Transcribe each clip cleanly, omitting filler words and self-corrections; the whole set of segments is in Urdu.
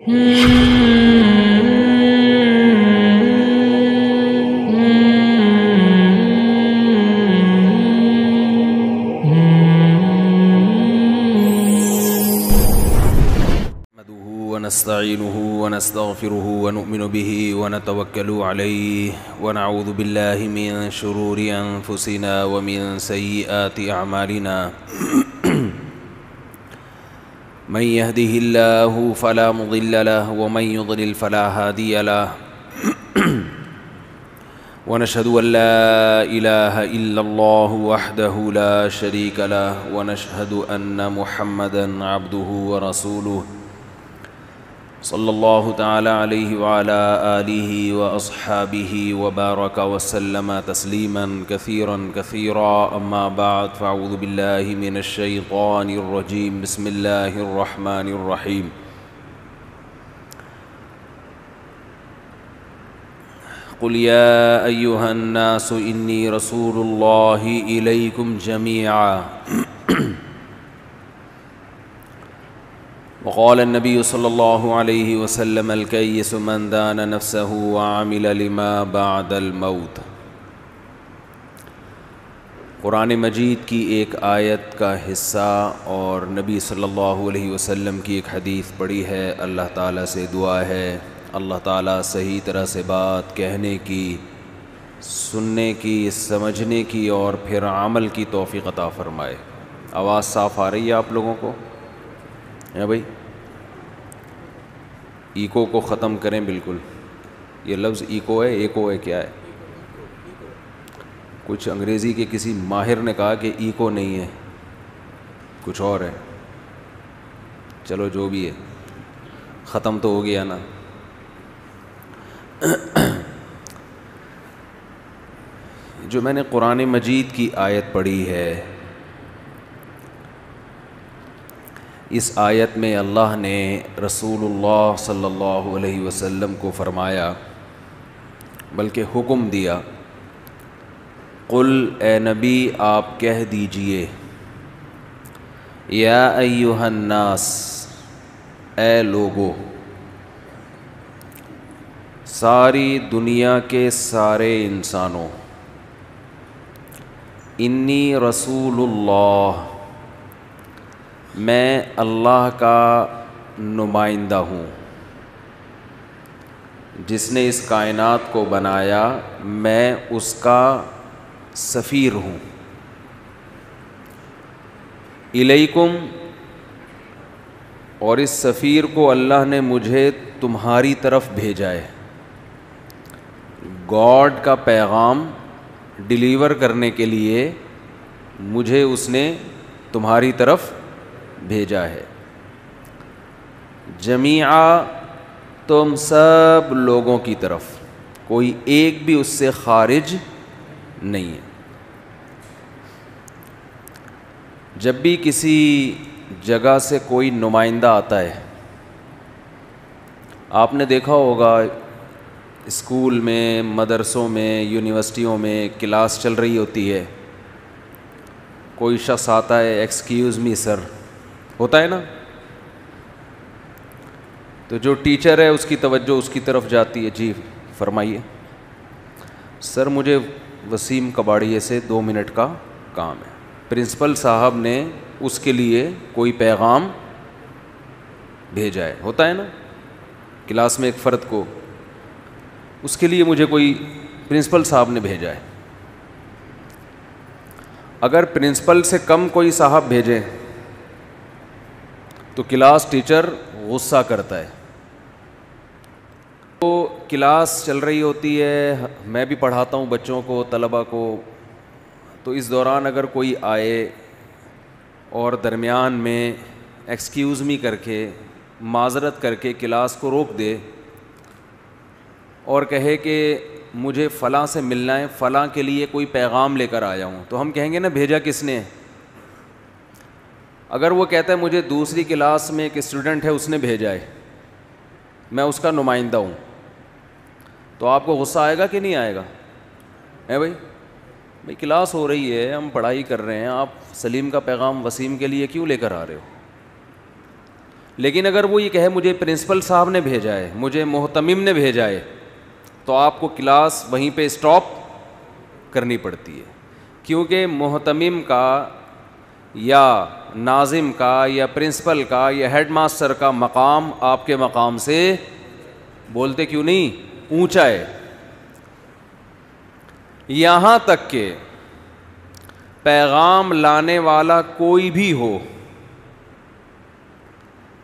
ونستعينه ونستغفره ونؤمن به ونتوكل عليه ونعوذ بالله من شرور أنفسنا ومن سيئات أعمالنا من يهده الله فلا مضل له ومن يضلل فلا هادي له ونشهد أن لا إله إلا الله وحده لا شريك له ونشهد أن محمدًا عبده ورسوله صلی اللہ تعالی علیہ وعلى آلہ وأصحابہ وبارک وسلم تسلیما کثیرا کثیرا اما بعد فاعوذ باللہ من الشیطان الرجیم بسم اللہ الرحمن الرحیم قل یا ایہا الناس انی رسول اللہ الیکم جمیعا وقال النبی صلی اللہ علیہ وسلم الکیس من دان نفسہ وعمل لما بعد الموت۔ قرآن مجید کی ایک آیت کا حصہ اور نبی صلی اللہ علیہ وسلم کی ایک حدیث پڑھی ہے۔ اللہ تعالیٰ سے دعا ہے اللہ تعالیٰ صحیح طرح سے بات کہنے کی، سننے کی، سمجھنے کی اور پھر عمل کی توفیق عطا فرمائے۔ آواز صاف آ رہی ہے آپ لوگوں کو؟ ہے بھائی، ایکو کو ختم کریں بالکل۔ یہ لفظ ایکو ہے، ایکو ہے، کیا ہے؟ کچھ انگریزی کے کسی ماہر نے کہا کہ ایکو نہیں ہے، کچھ اور ہے۔ چلو جو بھی ہے، ختم تو ہو گیا نا۔ جو میں نے قرآن مجید کی آیت پڑھی ہے، اس آیت میں اللہ نے رسول اللہ صلی اللہ علیہ وسلم کو فرمایا، بلکہ حکم دیا، قل اے نبی آپ کہہ دیجئے، یا ایہا الناس اے لوگو، ساری دنیا کے سارے انسانوں، انی رسول اللہ میں اللہ کا نمائندہ ہوں، جس نے اس کائنات کو بنایا میں اس کا سفیر ہوں۔ الیکم، اور اس سفیر کو اللہ نے مجھے تمہاری طرف بھیجا ہے۔ گاڈ کا پیغام ڈیلیور کرنے کے لیے مجھے اس نے تمہاری طرف بھیجا ہے۔ جمیعا، تم سب لوگوں کی طرف، کوئی ایک بھی اس سے خارج نہیں ہے۔ جب بھی کسی جگہ سے کوئی نمائندہ آتا ہے، آپ نے دیکھا ہوگا اسکول میں، مدرسوں میں، یونیورسٹیوں میں کلاس چل رہی ہوتی ہے، کوئی شخص آتا ہے، ایکسکیوز می سر، ہوتا ہے نا، تو جو ٹیچر ہے اس کی توجہ اس کی طرف جاتی ہے، جی فرمائیے سر، مجھے وسیم کباڑیے سے 2 منٹ کا کام ہے۔ پرنسپل صاحب نے اس کے لیے کوئی پیغام بھیجا ہے، ہوتا ہے نا، کلاس میں ایک فرد کو، اس کے لیے مجھے کوئی پرنسپل صاحب نے بھیجا ہے۔ اگر پرنسپل سے کم کوئی صاحب بھیجے تو کلاس ٹیچر غصہ کرتا ہے۔ تو کلاس چل رہی ہوتی ہے، میں بھی پڑھاتا ہوں بچوں کو، طلباء کو، تو اس دوران اگر کوئی آئے اور درمیان میں ایکسکیوز می کر کے، معذرت کر کے کلاس کو روک دے اور کہے کہ مجھے فلاں سے ملنا ہے، فلاں کے لیے کوئی پیغام لے کر آیا ہوں، تو ہم کہیں گے نا بھیجا کس نے؟ اگر وہ کہتا ہے مجھے دوسری کلاس میں ایک اسٹوڈنٹ ہے اس نے بھیجا ہے، میں اس کا نمائندہ ہوں، تو آپ کو غصہ آئے گا کہ نہیں آئے گا؟ ہے بھائی کلاس ہو رہی ہے، ہم پڑھائی کر رہے ہیں، آپ سلیم کا پیغام وسیم کے لیے کیوں لے کر آ رہے ہو؟ لیکن اگر وہ یہ کہے مجھے پرنسپل صاحب نے بھیجا ہے, مجھے محتمم نے بھیجا ہے, تو آپ کو کلاس وہیں پہ اسٹاپ کرنی پڑتی ہے, کیونکہ محتمم کا یا ناظم کا یا پرنسپل کا یا ہیڈ ماسٹر کا مقام آپ کے مقام سے, بولتے کیوں نہیں, اونچا ہے. یہاں تک کہ پیغام لانے والا کوئی بھی ہو,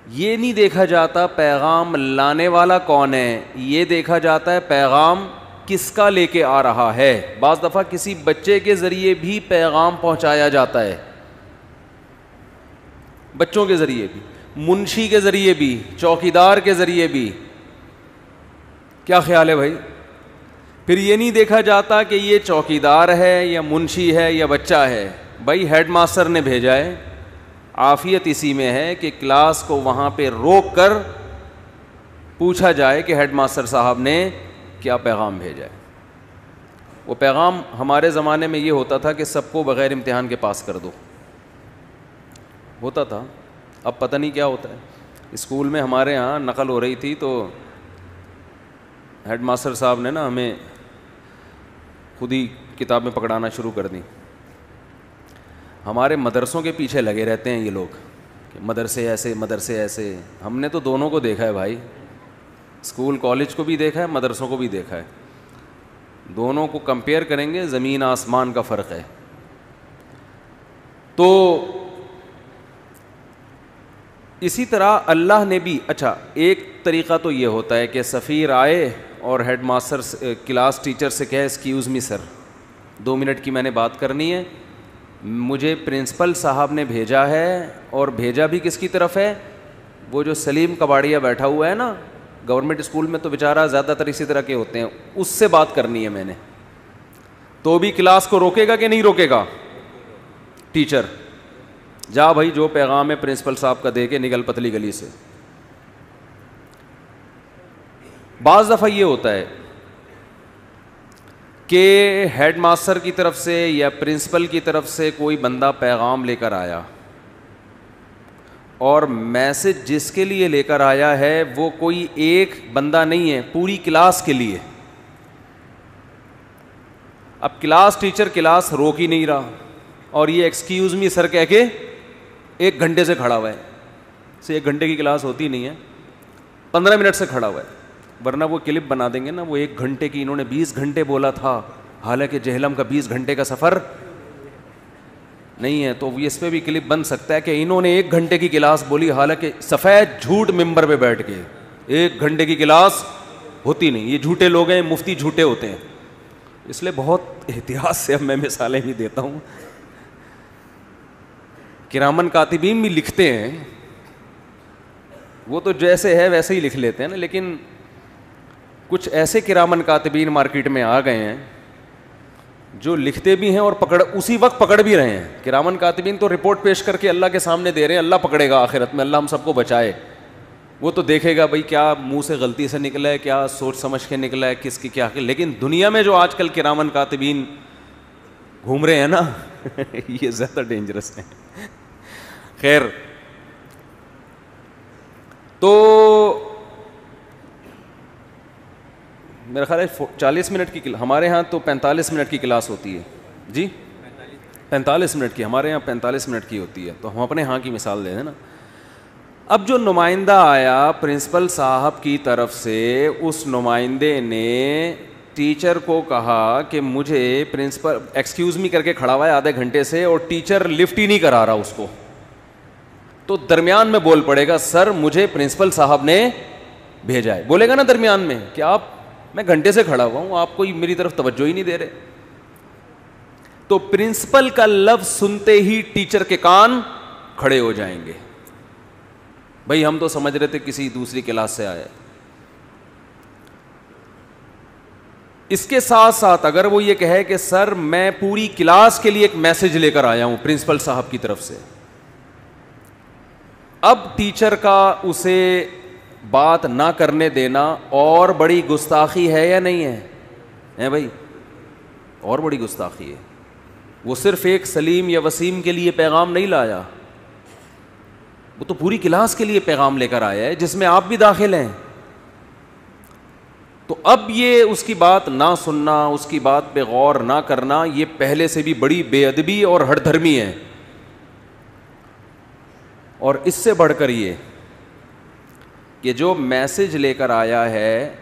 یہ نہیں دیکھا جاتا پیغام لانے والا کون ہے, یہ دیکھا جاتا ہے پیغام کس کا لے کے آ رہا ہے. بعض دفعہ کسی بچے کے ذریعے بھی پیغام پہنچایا جاتا ہے, بچوں کے ذریعے بھی, منشی کے ذریعے بھی, چوکیدار کے ذریعے بھی. کیا خیال ہے بھائی؟ پھر یہ نہیں دیکھا جاتا کہ یہ چوکیدار ہے یا منشی ہے یا بچہ ہے, بھائی ہیڈ ماسٹر نے بھیجا ہے. عافیت اسی میں ہے کہ کلاس کو وہاں پہ روک کر پوچھا جائے کہ ہیڈ ماسٹر صاحب نے کیا پیغام بھیجا ہے. وہ پیغام ہمارے زمانے میں یہ ہوتا تھا کہ سب کو بغیر امتحان کے پاس کر دو, ہوتا تھا. اب پتہ نہیں کیا ہوتا ہے. اسکول میں ہمارے ہاں نقل ہو رہی تھی تو ہیڈ ماسٹر صاحب نے نا ہمیں خود ہی کتابیں پکڑانا شروع کر دیں. ہمارے مدرسوں کے پیچھے لگے رہتے ہیں یہ لوگ کہ مدرسے ایسے مدرسے ایسے. ہم نے تو دونوں کو دیکھا ہے بھائی, اسکول کالج کو بھی دیکھا ہے, مدرسوں کو بھی دیکھا ہے. دونوں کو کمپیئر کریں گے, زمین آسمان کا فرق ہے. تو اسی طرح اللہ نے بھی, اچھا ایک طریقہ تو یہ ہوتا ہے کہ سفیر آئے اور ہیڈ ماسٹر کلاس ٹیچر سے کہے ایکسکیوز می سر, 2 منٹ کی میں نے بات کرنی ہے, مجھے پرنسپل صاحب نے بھیجا ہے. اور بھیجا بھی کس کی طرف ہے؟ وہ جو سلیم کباڑیا بیٹھا ہوا ہے نا گورنمنٹ اسکول میں, تو بیچارہ زیادہ تر اسی طرح کے ہوتے ہیں, اس سے بات کرنی ہے میں نے. تو بھی کلاس کو روکے گا کہ نہیں روکے گا ٹیچر؟ جا بھائی جو پیغام ہے پرنسپل صاحب کا دے کے نکل پتلی گلی سے. بعض دفعہ یہ ہوتا ہے کہ ہیڈ ماسٹر کی طرف سے یا پرنسپل کی طرف سے کوئی بندہ پیغام لے کر آیا, اور میسج جس کے لیے لے کر آیا ہے وہ کوئی ایک بندہ نہیں ہے, پوری کلاس کے لیے. اب کلاس ٹیچر کلاس روک ہی نہیں رہا, اور یہ ایکسکیوز می سر کہہ کے 1 گھنٹے سے کھڑا ہوا ہے. 1 گھنٹے کی کلاس ہوتی نہیں ہے, 15 منٹ سے کھڑا ہوا ہے. ورنہ وہ کلپ بنا دیں گے نا, وہ 1 گھنٹے کی, انہوں نے 20 گھنٹے بولا تھا, حالانکہ جہلم کا 20 گھنٹے کا سفر نہیں ہے. تو اس پہ بھی کلپ بن سکتا ہے کہ انہوں نے 1 گھنٹے کی کلاس بولی, حالانکہ سفید جھوٹ ممبر پہ بیٹھ کے 1 گھنٹے کی کلاس ہوتی نہیں. یہ جھوٹے لوگ ہیں, مفتی جھوٹے ہوتے ہیں. اس لیے بہت احتیاط سے اب میں مثالیں بھی دیتا ہوں. کرامن کاتبین بھی لکھتے ہیں, وہ تو جیسے ہے ویسے ہی لکھ لیتے ہیں نا, لیکن کچھ ایسے کرامن کاتبین مارکیٹ میں آ گئے ہیں جو لکھتے بھی ہیں اور اسی وقت پکڑ بھی رہے ہیں. کرامن کاتبین تو رپورٹ پیش کر کے اللہ کے سامنے دے رہے ہیں, اللہ پکڑے گا آخرت میں, اللہ ہم سب کو بچائے. وہ تو دیکھے گا بھائی کیا منہ سے غلطی سے نکلا ہے, کیا سوچ سمجھ کے نکلا ہے, کس کی کیا. لیکن دنیا میں جو آج کل کرامن کاتبین گھوم رہے ہیں نا یہ زیادہ ڈینجرس ہیں. خیر, تو میرا خیال ہے 40 منٹ کی, ہمارے ہاں تو 45 منٹ کی کلاس ہوتی ہے جی, 45 منٹ کی, ہمارے یہاں 45 منٹ کی ہوتی ہے. تو ہم اپنے ہاں کی مثال دیں نا. اب جو نمائندہ آیا پرنسپل صاحب کی طرف سے, اس نمائندے نے ٹیچر کو کہا کہ مجھے پرنسپل ایکسکیوز می کر کے کھڑا ہوا ہے آدھے گھنٹے سے, اور ٹیچر لفٹ ہی نہیں کرا رہا اس کو. تو درمیان میں بول پڑے گا, سر مجھے پرنسپل صاحب نے بھیجا ہے. بولے گا نا درمیان میں کہ آپ, میں گھنٹے سے کھڑا ہوا ہوں, آپ کوئی میری طرف توجہ ہی نہیں دے رہے. تو پرنسپل کا لفظ سنتے ہی ٹیچر کے کان کھڑے ہو جائیں گے, بھائی ہم تو سمجھ رہے تھے کسی دوسری کلاس سے آیا. اس کے ساتھ ساتھ اگر وہ یہ کہے کہ سر میں پوری کلاس کے لیے ایک میسج لے کر آیا ہوں پرنسپل صاحب کی طرف سے, اب ٹیچر کا اسے بات نہ کرنے دینا اور بڑی گستاخی ہے یا نہیں ہے بھائی؟ اور بڑی گستاخی ہے. وہ صرف ایک سلیم یا وسیم کے لیے پیغام نہیں لایا, وہ تو پوری کلاس کے لیے پیغام لے کر آیا ہے جس میں آپ بھی داخل ہیں. تو اب یہ اس کی بات نہ سننا, اس کی بات پہ غور نہ کرنا, یہ پہلے سے بھی بڑی بے ادبی اور ہٹ دھرمی ہے. اور اس سے بڑھ کر یہ کہ جو میسج لے کر آیا ہے,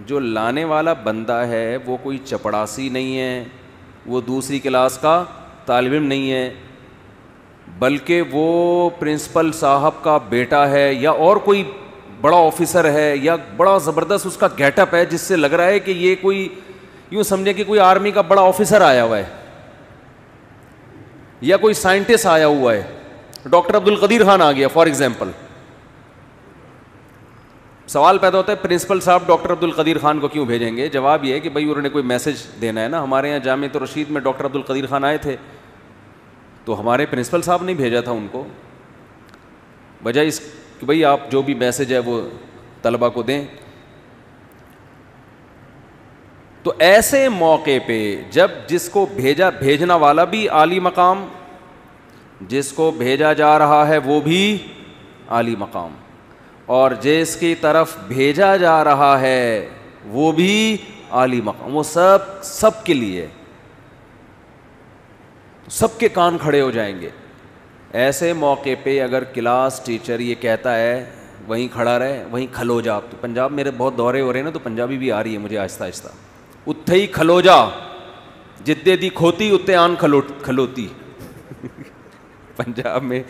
جو لانے والا بندہ ہے وہ کوئی چپڑاسی نہیں ہے, وہ دوسری کلاس کا طالب علم نہیں ہے, بلکہ وہ پرنسپل صاحب کا بیٹا ہے یا اور کوئی بڑا آفیسر ہے, یا بڑا زبردست اس کا گیٹ اپ ہے جس سے لگ رہا ہے کہ یہ کوئی, یوں سمجھے کہ کوئی آرمی کا بڑا آفیسر آیا ہوا ہے یا کوئی سائنٹسٹ آیا ہوا ہے. ڈاکٹر عبد القدیر خان آ گیا فار ایگزامپل. سوال پیدا ہوتا ہے پرنسپل صاحب ڈاکٹر عبد القدیر خان کو کیوں بھیجیں گے؟ جواب یہ ہے کہ بھائی انہوں نے کوئی میسج دینا ہے نا. ہمارے یہاں جامعۃ الرشید میں ڈاکٹر عبد القدیر خان آئے تھے تو ہمارے پرنسپل صاحب نے بھیجا تھا ان کو, وجہ اس کہ بھائی آپ جو بھی میسج ہے وہ طلبہ کو دیں. تو ایسے موقع پہ جب جس کو بھیجنا والا بھی عالی مقام, جس کو بھیجا جا رہا ہے وہ بھی عالی مقام, اور جس کی طرف بھیجا جا رہا ہے وہ بھی عالی مقام, وہ سب کے لیے سب کے کان کھڑے ہو جائیں گے. ایسے موقع پہ اگر کلاس ٹیچر یہ کہتا ہے وہیں کھڑا رہے, وہیں کھلو جا. تو پنجاب میرے بہت دورے ہو رہے ہیں نا, تو پنجابی بھی آ رہی ہے مجھے آہستہ آہستہ. اتھے ہی کھلو جا, جتے دی کھوتی اتنے آن کھلوتی. پنجاب میں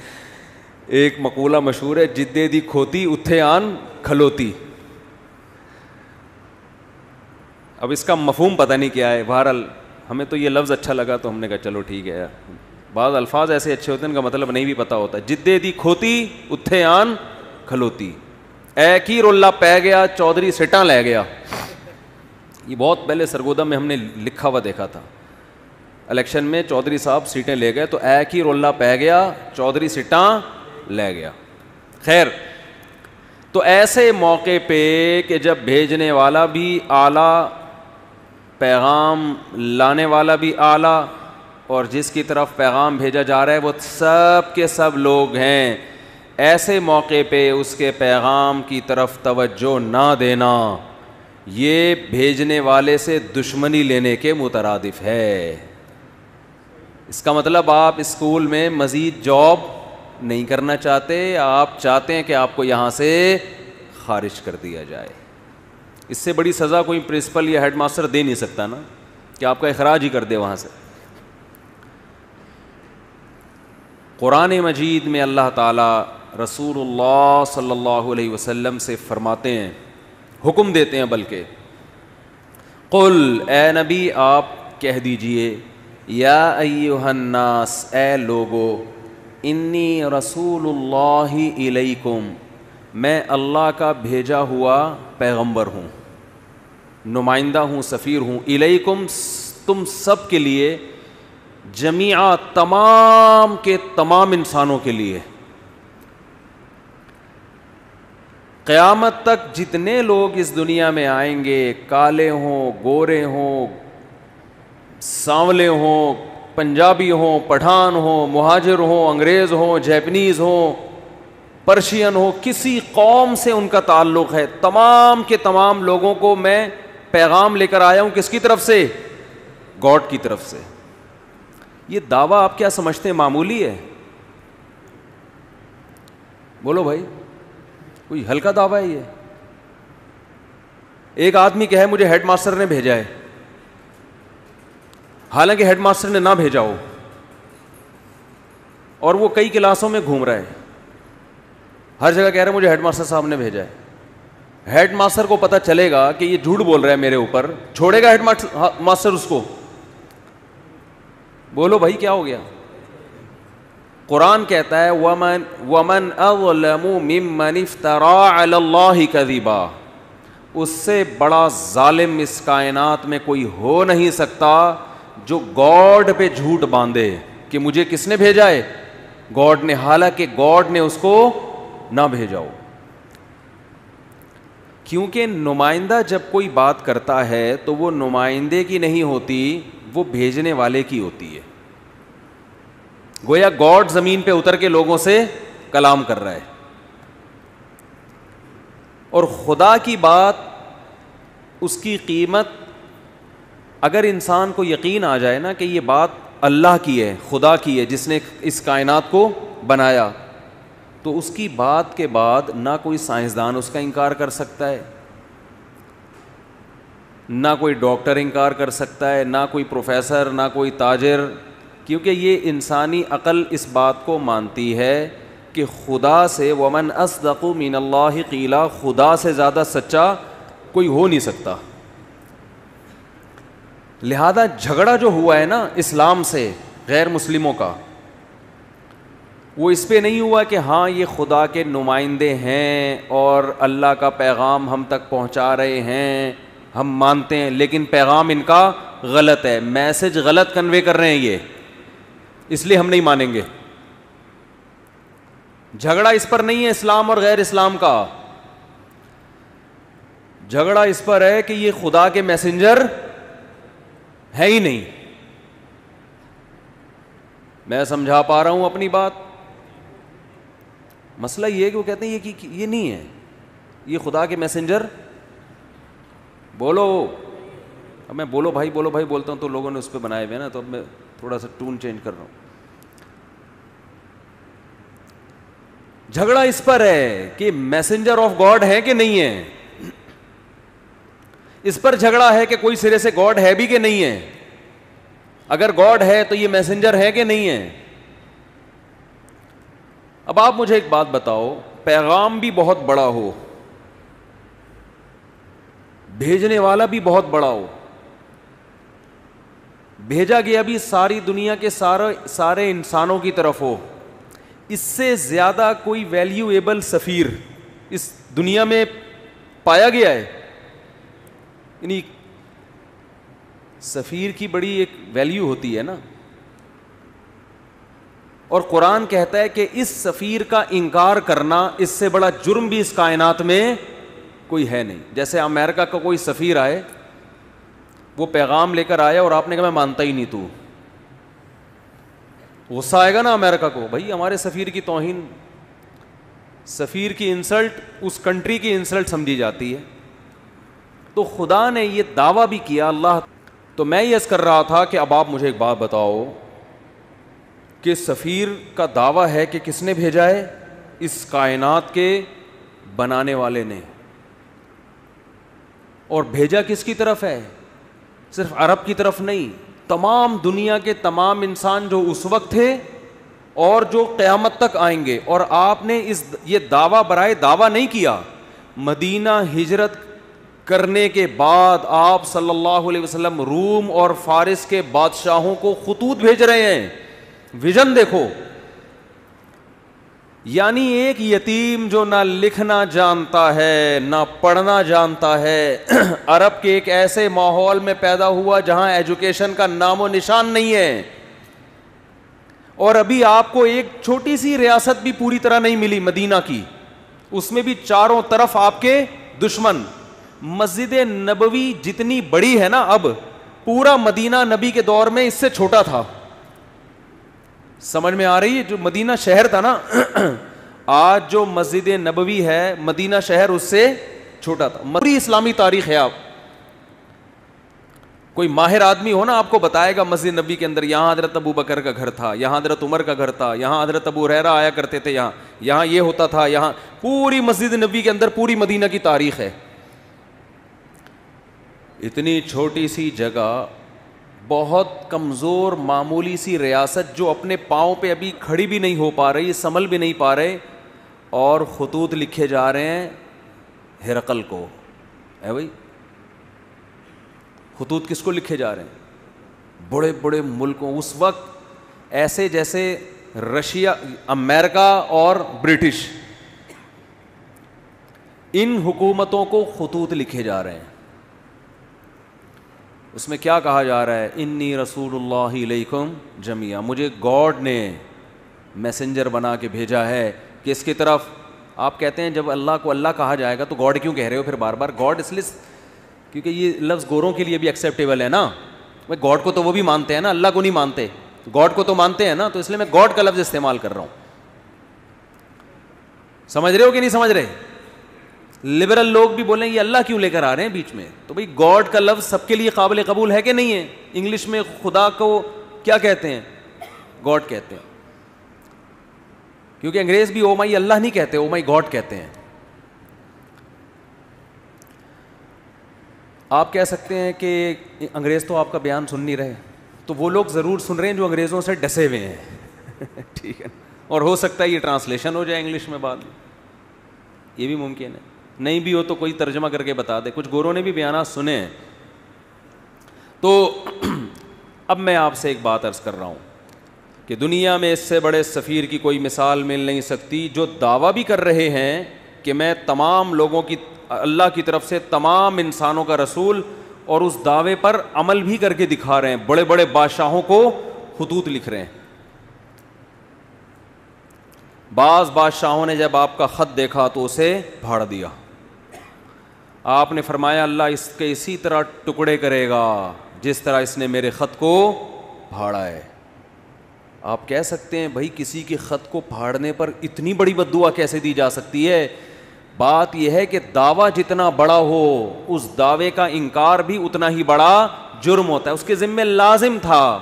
ایک مقولہ مشہور ہے, جدے دی کھوتی اتھے آن کھلوتی. اب اس کا مفہوم پتہ نہیں کیا ہے, بہرحال ہمیں تو یہ لفظ اچھا لگا تو ہم نے کہا چلو ٹھیک ہے. بعض الفاظ ایسے اچھے ہوتے ہیں ان کا مطلب نہیں بھی پتہ ہوتا. جدے دی کھوتی اتھے آن کھلوتی, اے کی رلا پہ گیا چودھری سٹاں لے گیا. یہ بہت پہلے سرگودا میں ہم نے لکھا ہوا دیکھا تھا. الیکشن میں چودھری صاحب سیٹیں لے گئے تو اے کی رلا پہ گیا چودھری سٹاں لے گیا. خیر, تو ایسے موقع پہ کہ جب بھیجنے والا بھی اعلیٰ, پیغام لانے والا بھی اعلیٰ, اور جس کی طرف پیغام بھیجا جا رہا ہے وہ سب کے سب لوگ ہیں, ایسے موقع پہ اس کے پیغام کی طرف توجہ نہ دینا یہ بھیجنے والے سے دشمنی لینے کے مترادف ہے. اس کا مطلب آپ اسکول میں مزید جاب نہیں کرنا چاہتے, آپ چاہتے ہیں کہ آپ کو یہاں سے خارج کر دیا جائے. اس سے بڑی سزا کوئی پرنسپل یا ہیڈ ماسٹر دے نہیں سکتا نا, کہ آپ کا اخراج ہی کر دے وہاں سے. قرآن مجید میں اللہ تعالیٰ رسول اللہ صلی اللہ علیہ وسلم سے فرماتے ہیں, حکم دیتے ہیں بلکہ, قل اے نبی آپ کہہ دیجئے, یا ایھا الناس اے لوگو, انی رسول اللہ الیکم میں اللہ کا بھیجا ہوا پیغمبر ہوں, نمائندہ ہوں, سفیر ہوں. الیکم تم سب کے لیے, جمیعا تمام کے تمام انسانوں کے لیے. قیامت تک جتنے لوگ اس دنیا میں آئیں گے, کالے ہوں, گورے ہوں, سانولے ہوں, پنجابی ہوں, پٹھان ہوں, مہاجر ہوں, انگریز ہوں, جیپنیز ہوں, پرشین ہوں, کسی قوم سے ان کا تعلق ہے, تمام کے تمام لوگوں کو میں پیغام لے کر آیا ہوں. کس کی طرف سے؟ گاڈ کی طرف سے. یہ دعویٰ آپ کیا سمجھتے ہیں معمولی ہے؟ بولو بھائی, کوئی ہلکا دعویٰ ہے یہ؟ ایک آدمی کہے مجھے ہیڈ ماسٹر نے بھیجا ہے, حالانکہ ہیڈ ماسٹر نے نہ بھیجا ہو, اور وہ کئی کلاسوں میں گھوم رہا ہے, ہر جگہ کہہ رہا ہے مجھے ہیڈ ماسٹر صاحب نے بھیجا ہے. ہیڈ ماسٹر کو پتہ چلے گا کہ یہ جھوٹ بول رہا ہے میرے اوپر, چھوڑے گا ہیڈ ماسٹر اس کو؟ بولو بھائی کیا ہو گیا؟ قرآن کہتا ہے وَمَنْ أَظْلَمُ مِمَّنِ افْتَرَىٰ عَلَى اللَّهِ كَذِبًا, اس سے بڑا ظالم اس کائنات میں کوئی ہو نہیں سکتا جو گاڈ پہ جھوٹ باندھے کہ مجھے کس نے بھیجا ہے؟ گاڈ نے, حالانکہ گاڈ نے اس کو نہ بھیجا ہو. کیونکہ نمائندہ جب کوئی بات کرتا ہے تو وہ نمائندے کی نہیں ہوتی, وہ بھیجنے والے کی ہوتی ہے. گویا گاڈ زمین پہ اتر کے لوگوں سے کلام کر رہا ہے. اور خدا کی بات، اس کی قیمت، اگر انسان کو یقین آ جائے نا کہ یہ بات اللہ کی ہے، خدا کی ہے جس نے اس کائنات کو بنایا، تو اس کی بات کے بعد نہ کوئی سائنسدان اس کا انکار کر سکتا ہے، نہ کوئی ڈاکٹر انکار کر سکتا ہے، نہ کوئی پروفیسر، نہ کوئی تاجر، کیونکہ یہ انسانی عقل اس بات کو مانتی ہے کہ خدا سے ومن اصدق من اللہ قیلا، خدا سے زیادہ سچا کوئی ہو نہیں سکتا. لہذا جھگڑا جو ہوا ہے نا اسلام سے غیر مسلموں کا، وہ اس پہ نہیں ہوا کہ ہاں یہ خدا کے نمائندے ہیں اور اللہ کا پیغام ہم تک پہنچا رہے ہیں، ہم مانتے ہیں، لیکن پیغام ان کا غلط ہے، میسج غلط کنوے کر رہے ہیں یہ، اس لیے ہم نہیں مانیں گے. جھگڑا اس پر نہیں ہے اسلام اور غیر اسلام کا، جھگڑا اس پر ہے کہ یہ خدا کے میسنجر ہے ہی نہیں. میں سمجھا پا رہا ہوں اپنی بات؟ مسئلہ یہ ہے کہ وہ کہتے ہیں یہ نہیں ہے، یہ خدا کے میسنجر. بولو، اب میں بولو بھائی بولتا ہوں تو لوگوں نے اس پہ بنائے ہوئے نا، تو اب میں تھوڑا سا ٹون چینج کر رہا ہوں. جھگڑا اس پر ہے کہ میسنجر آف گاڈ ہے کہ نہیں ہے، اس پر جھگڑا ہے کہ کوئی سرے سے گاڈ ہے بھی کہ نہیں ہے. اگر گاڈ ہے تو یہ میسنجر ہے کہ نہیں ہے. اب آپ مجھے ایک بات بتاؤ، پیغام بھی بہت بڑا ہو، بھیجنے والا بھی بہت بڑا ہو، بھیجا گیا بھی ساری دنیا کے سارے انسانوں کی طرف ہو، اس سے زیادہ کوئی ویلیویبل سفیر اس دنیا میں پایا گیا ہے؟ یعنی سفیر کی بڑی ایک ویلیو ہوتی ہے نا. اور قرآن کہتا ہے کہ اس سفیر کا انکار کرنا، اس سے بڑا جرم بھی اس کائنات میں کوئی ہے نہیں. جیسے امریکہ کا کوئی سفیر آئے، وہ پیغام لے کر آیا اور آپ نے کہا میں مانتا ہی نہیں، تو غصہ آئے گا نا امریکہ کو، بھائی ہمارے سفیر کی توہین، سفیر کی انسلٹ اس کنٹری کی انسلٹ سمجھی جاتی ہے. تو خدا نے یہ دعویٰ بھی کیا اللہ. تو میں یہ عرض کر رہا تھا کہ اب آپ مجھے ایک بات بتاؤ کہ سفیر کا دعویٰ ہے کہ کس نے بھیجا ہے؟ اس کائنات کے بنانے والے نے. اور بھیجا کس کی طرف ہے؟ صرف عرب کی طرف نہیں، تمام دنیا کے تمام انسان جو اس وقت تھے اور جو قیامت تک آئیں گے. اور آپ نے یہ دعویٰ برائے دعویٰ نہیں کیا. مدینہ ہجرت کرنے کے بعد آپ صلی اللہ علیہ وسلم روم اور فارس کے بادشاہوں کو خطوط بھیج رہے ہیں. ویژن دیکھو، یعنی ایک یتیم جو نہ لکھنا جانتا ہے نہ پڑھنا جانتا ہے، عرب کے ایک ایسے ماحول میں پیدا ہوا جہاں ایجوکیشن کا نام و نشان نہیں ہے. اور ابھی آپ کو ایک چھوٹی سی ریاست بھی پوری طرح نہیں ملی مدینہ کی، اس میں بھی چاروں طرف آپ کے دشمن. مسجد نبوی جتنی بڑی ہے نا، اب پورا مدینہ نبی کے دور میں اس سے چھوٹا تھا. سمجھ میں آ رہی ہے؟ جو مدینہ شہر تھا نا، آج جو مسجد نبوی ہے مدینہ شہر اس سے چھوٹا تھا. پوری اسلامی تاریخ ہے. آپ کوئی ماہر آدمی ہو نا، آپ کو بتائے گا مسجد نبی کے اندر یہاں حضرت ابو بکر کا گھر تھا، یہاں حضرت عمر کا گھر تھا، یہاں حضرت ابو ہریرہ آیا کرتے تھے، یہاں یہ ہوتا تھا. یہاں پوری مسجد نبی کے اندر پوری مدینہ کی تاریخ ہے. اتنی چھوٹی سی جگہ، بہت کمزور معمولی سی ریاست جو اپنے پاؤں پہ ابھی کھڑی بھی نہیں ہو پا رہی، سنبھل بھی نہیں پا رہے، اور خطوط لکھے جا رہے ہیں ہرقل کو. ہے بھائی، خطوط کس کو لکھے جا رہے ہیں؟ بڑے بڑے ملکوں. اس وقت ایسے جیسے رشیا، امریکہ اور برٹش، ان حکومتوں کو خطوط لکھے جا رہے ہیں. اس میں کیا کہا جا رہا ہے؟ انی رسول اللہ علیکم جمیعا، مجھے گاڈ نے میسنجر بنا کے بھیجا ہے. کس کی طرف؟ آپ کہتے ہیں جب اللہ کو اللہ کہا جائے گا تو گاڈ کیوں کہہ رہے ہو پھر بار بار؟ گاڈ اس لیے کیونکہ یہ لفظ گوروں کے لیے بھی ایکسیپٹیبل ہے نا. میں گاڈ کو تو وہ بھی مانتے ہیں نا، اللہ کو نہیں مانتے، گاڈ کو تو مانتے ہیں نا، تو اس لیے میں گاڈ کا لفظ استعمال کر رہا ہوں. سمجھ رہے ہو کہ نہیں سمجھ رہے؟ لبرل لوگ بھی بولیں یہ اللہ کیوں لے کر آ رہے ہیں بیچ میں؟ تو بھئی گاڈ کا لفظ سب کے لیے قابل قبول ہے کہ نہیں ہے؟ انگلش میں خدا کو کیا کہتے ہیں؟ گاڈ کہتے ہیں. کیونکہ انگریز بھی او مائی اللہ نہیں کہتے, او مائی گاڈ کہتے ہیں. آپ کہہ سکتے ہیں کہ انگریز تو آپ کا بیان سن نہیں رہے, تو وہ لوگ ضرور سن رہے ہیں جو انگریزوں سے ڈسے ہوئے ہیں ٹھیک ہے, اور ہو سکتا ہے یہ ٹرانسلیشن ہو جائے انگلش میں بعد میں, یہ بھی ممکن ہے. نہیں بھی ہو تو کوئی ترجمہ کر کے بتا دے. کچھ گوروں نے بھی بیانات سنے ہیں. تو اب میں آپ سے ایک بات عرض کر رہا ہوں کہ دنیا میں اس سے بڑے سفیر کی کوئی مثال مل نہیں سکتی, جو دعویٰ بھی کر رہے ہیں کہ میں تمام لوگوں کی, اللہ کی طرف سے تمام انسانوں کا رسول, اور اس دعوے پر عمل بھی کر کے دکھا رہے ہیں. بڑے بڑے بادشاہوں کو خطوط لکھ رہے ہیں. بعض بادشاہوں نے جب آپ کا خط دیکھا تو اسے پھاڑ دیا. آپ نے فرمایا اللہ اس کے اسی طرح ٹکڑے کرے گا جس طرح اس نے میرے خط کو پھاڑا ہے. آپ کہہ سکتے ہیں بھائی کسی کے خط کو پھاڑنے پر اتنی بڑی بد دعا کیسے دی جا سکتی ہے؟ بات یہ ہے کہ دعویٰ جتنا بڑا ہو اس دعوے کا انکار بھی اتنا ہی بڑا جرم ہوتا ہے. اس کے ذمہ لازم تھا,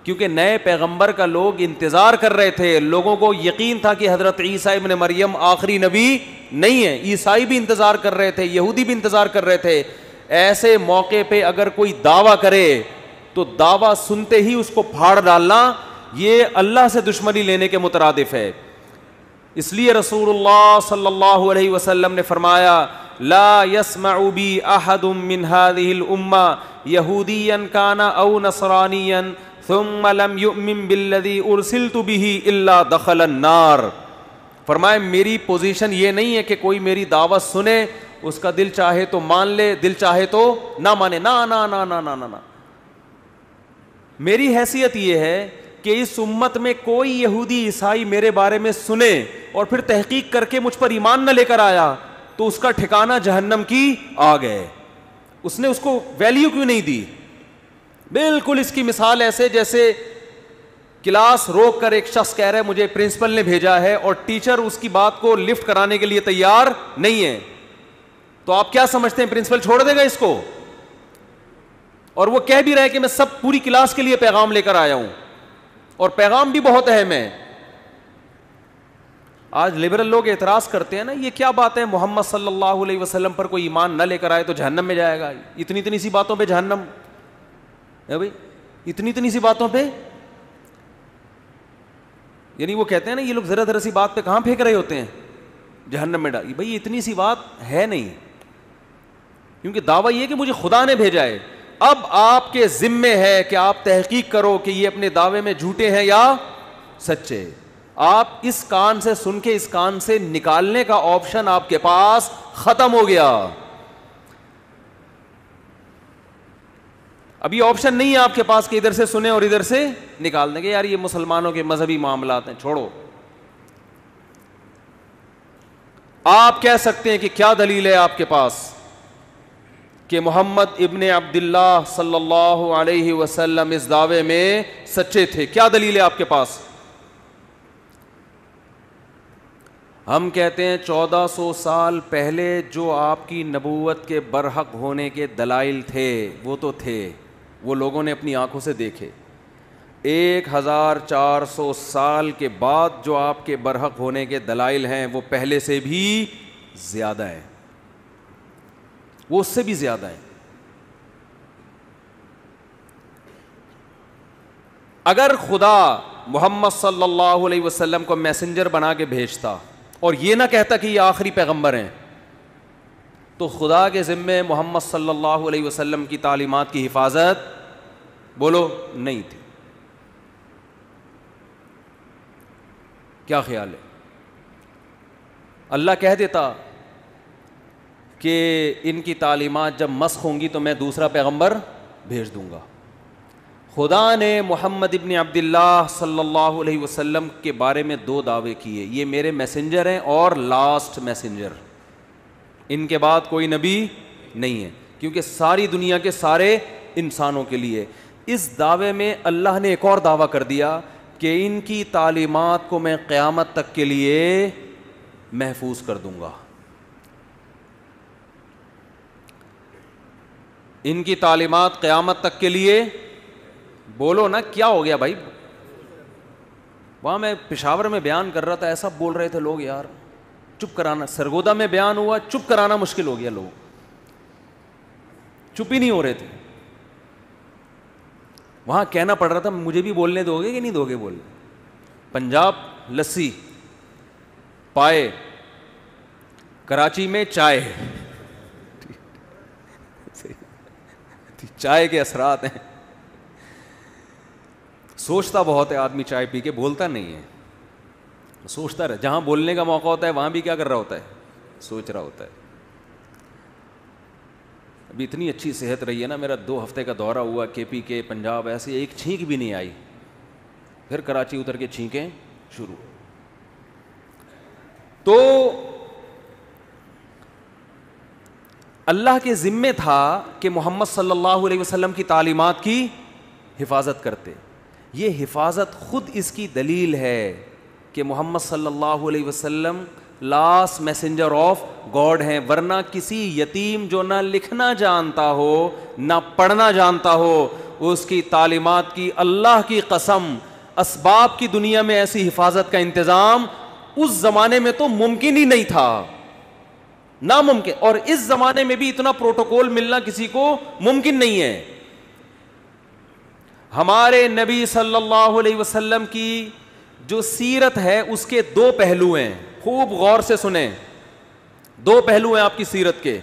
کیونکہ نئے پیغمبر کا لوگ انتظار کر رہے تھے. لوگوں کو یقین تھا کہ حضرت عیسیٰ ابن مریم آخری نبی نہیں ہے. عیسائی بھی انتظار کر رہے تھے, یہودی بھی انتظار کر رہے تھے. ایسے موقع پہ اگر کوئی دعویٰ کرے تو دعویٰ سنتے ہی اس کو پھاڑ ڈالنا یہ اللہ سے دشمنی لینے کے مترادف ہے. اس لیے رسول اللہ صلی اللہ علیہ وسلم نے فرمایا لا يسمع بی احد من هذه الامة یہودیا کان او نصرانیا ثم لم یؤمن بالذی ارسلت به الا دخل النار. فرمایا میری پوزیشن یہ نہیں ہے کہ کوئی میری دعوت سنے, اس کا دل چاہے تو مان لے, دل چاہے تو نہ مانے. نا نا نا نا نا نا, میری حیثیت یہ ہے کہ اس امت میں کوئی یہودی عیسائی میرے بارے میں سنے اور پھر تحقیق کر کے مجھ پر ایمان نہ لے کر آیا تو اس کا ٹھکانہ جہنم کی آگ ہے. اس نے اس کو ویلیو کیوں نہیں دی؟ بالکل اس کی مثال ایسے جیسے کلاس روک کر ایک شخص کہہ رہا ہے مجھے پرنسپل نے بھیجا ہے, اور ٹیچر اس کی بات کو لفٹ کرانے کے لیے تیار نہیں ہے, تو آپ کیا سمجھتے ہیں پرنسپل چھوڑ دے گا اس کو؟ اور وہ کہہ بھی رہا ہے کہ میں سب پوری کلاس کے لیے پیغام لے کر آیا ہوں, اور پیغام بھی بہت اہم ہے. آج لبرل لوگ اعتراض کرتے ہیں نا, یہ کیا بات ہے محمد صلی اللہ علیہ وسلم پر کوئی ایمان نہ لے کر آئے تو جہنم میں جائے گا. اتنی اتنی سی باتوں پہ جہنم ہے بھائی, اتنی اتنی سی باتوں پہ. یعنی وہ کہتے ہیں نا یہ لوگ ذرا ذرا سی بات پہ کہاں پھینک رہے ہوتے ہیں جہنم میں ڈال. بھائی اتنی سی بات ہے نہیں, کیونکہ دعویٰ یہ کہ مجھے خدا نے بھیجا ہے. اب آپ کے ذمے ہے کہ آپ تحقیق کرو کہ یہ اپنے دعوے میں جھوٹے ہیں یا سچے. آپ اس کان سے سن کے اس کان سے نکالنے کا آپشن آپ کے پاس ختم ہو گیا. ابھی آپشن نہیں ہے آپ کے پاس کہ ادھر سے سنیں اور ادھر سے نکال دیں گے یار یہ مسلمانوں کے مذہبی معاملات ہیں, چھوڑو. آپ کہہ سکتے ہیں کہ کیا دلیل ہے آپ کے پاس کہ محمد ابن عبداللہ صلی اللہ علیہ وسلم اس دعوے میں سچے تھے؟ کیا دلیل ہے آپ کے پاس؟ ہم کہتے ہیں 1400 سال پہلے جو آپ کی نبوت کے برحق ہونے کے دلائل تھے وہ تو تھے, وہ لوگوں نے اپنی آنکھوں سے دیکھے. 1400 سال کے بعد جو آپ کے برحق ہونے کے دلائل ہیں وہ پہلے سے بھی زیادہ ہیں, وہ اس سے بھی زیادہ ہیں. اگر خدا محمد صلی اللہ علیہ وسلم کو میسنجر بنا کے بھیجتا اور یہ نہ کہتا کہ یہ آخری پیغمبر ہیں, تو خدا کے ذمے محمد صلی اللہ علیہ وسلم کی تعلیمات کی حفاظت بولو نہیں تھی. کیا خیال ہے؟ اللہ کہہ دیتا کہ ان کی تعلیمات جب مسخ ہوں گی تو میں دوسرا پیغمبر بھیج دوں گا. خدا نے محمد ابن عبداللہ صلی اللہ علیہ وسلم کے بارے میں 2 دعوے کیے, یہ میرے میسنجر ہیں اور لاسٹ میسنجر, ان کے بعد کوئی نبی نہیں ہے, کیونکہ ساری دنیا کے سارے انسانوں کے لیے. اس دعوے میں اللہ نے ایک اور دعویٰ کر دیا کہ ان کی تعلیمات کو میں قیامت تک کے لیے محفوظ کر دوں گا. ان کی تعلیمات قیامت تک کے لیے. بولو نا کیا ہو گیا بھائی. وہاں میں پشاور میں بیان کر رہا تھا, ایسا بول رہے تھے لوگ یار, چپ کرانا. سرگودا میں بیان ہوا, چپ کرانا مشکل ہو گیا, لوگ چپ ہی نہیں ہو رہے تھے. وہاں کہنا پڑ رہا تھا مجھے بھی بولنے دو گے کہ نہیں دو گے بولنے. پنجاب لسی پائے, کراچی میں چائے, چائے کے اثرات ہیں. سوچتا بہت ہے آدمی, چائے پی کے بولتا نہیں ہے, سوچتا رہے. جہاں بولنے کا موقع ہوتا ہے وہاں بھی کیا کر رہا ہوتا ہے, سوچ رہا ہوتا ہے. ابھی اتنی اچھی صحت رہی ہے نا, میرا 2 ہفتے کا دورہ ہوا کے پی کے پنجاب, ایسے ایک چھینک بھی نہیں آئی. پھر کراچی اتر کے چھینکیں شروع. تو اللہ کے ذمے تھا کہ محمد صلی اللہ علیہ وسلم کی تعلیمات کی حفاظت کرتے. یہ حفاظت خود اس کی دلیل ہے کہ محمد صلی اللہ علیہ وسلم لاسٹ میسنجر آف گاڈ ہیں. ورنہ کسی یتیم جو نہ لکھنا جانتا ہو نہ پڑھنا جانتا ہو, اس کی تعلیمات کی اللہ کی قسم اسباب کی دنیا میں ایسی حفاظت کا انتظام اس زمانے میں تو ممکن ہی نہیں تھا, ناممکن. اور اس زمانے میں بھی اتنا پروٹوکول ملنا کسی کو ممکن نہیں ہے. ہمارے نبی صلی اللہ علیہ وسلم کی جو سیرت ہے اس کے 2 پہلو ہیں, خوب غور سے سنیں. 2 پہلو ہیں آپ کی سیرت کے.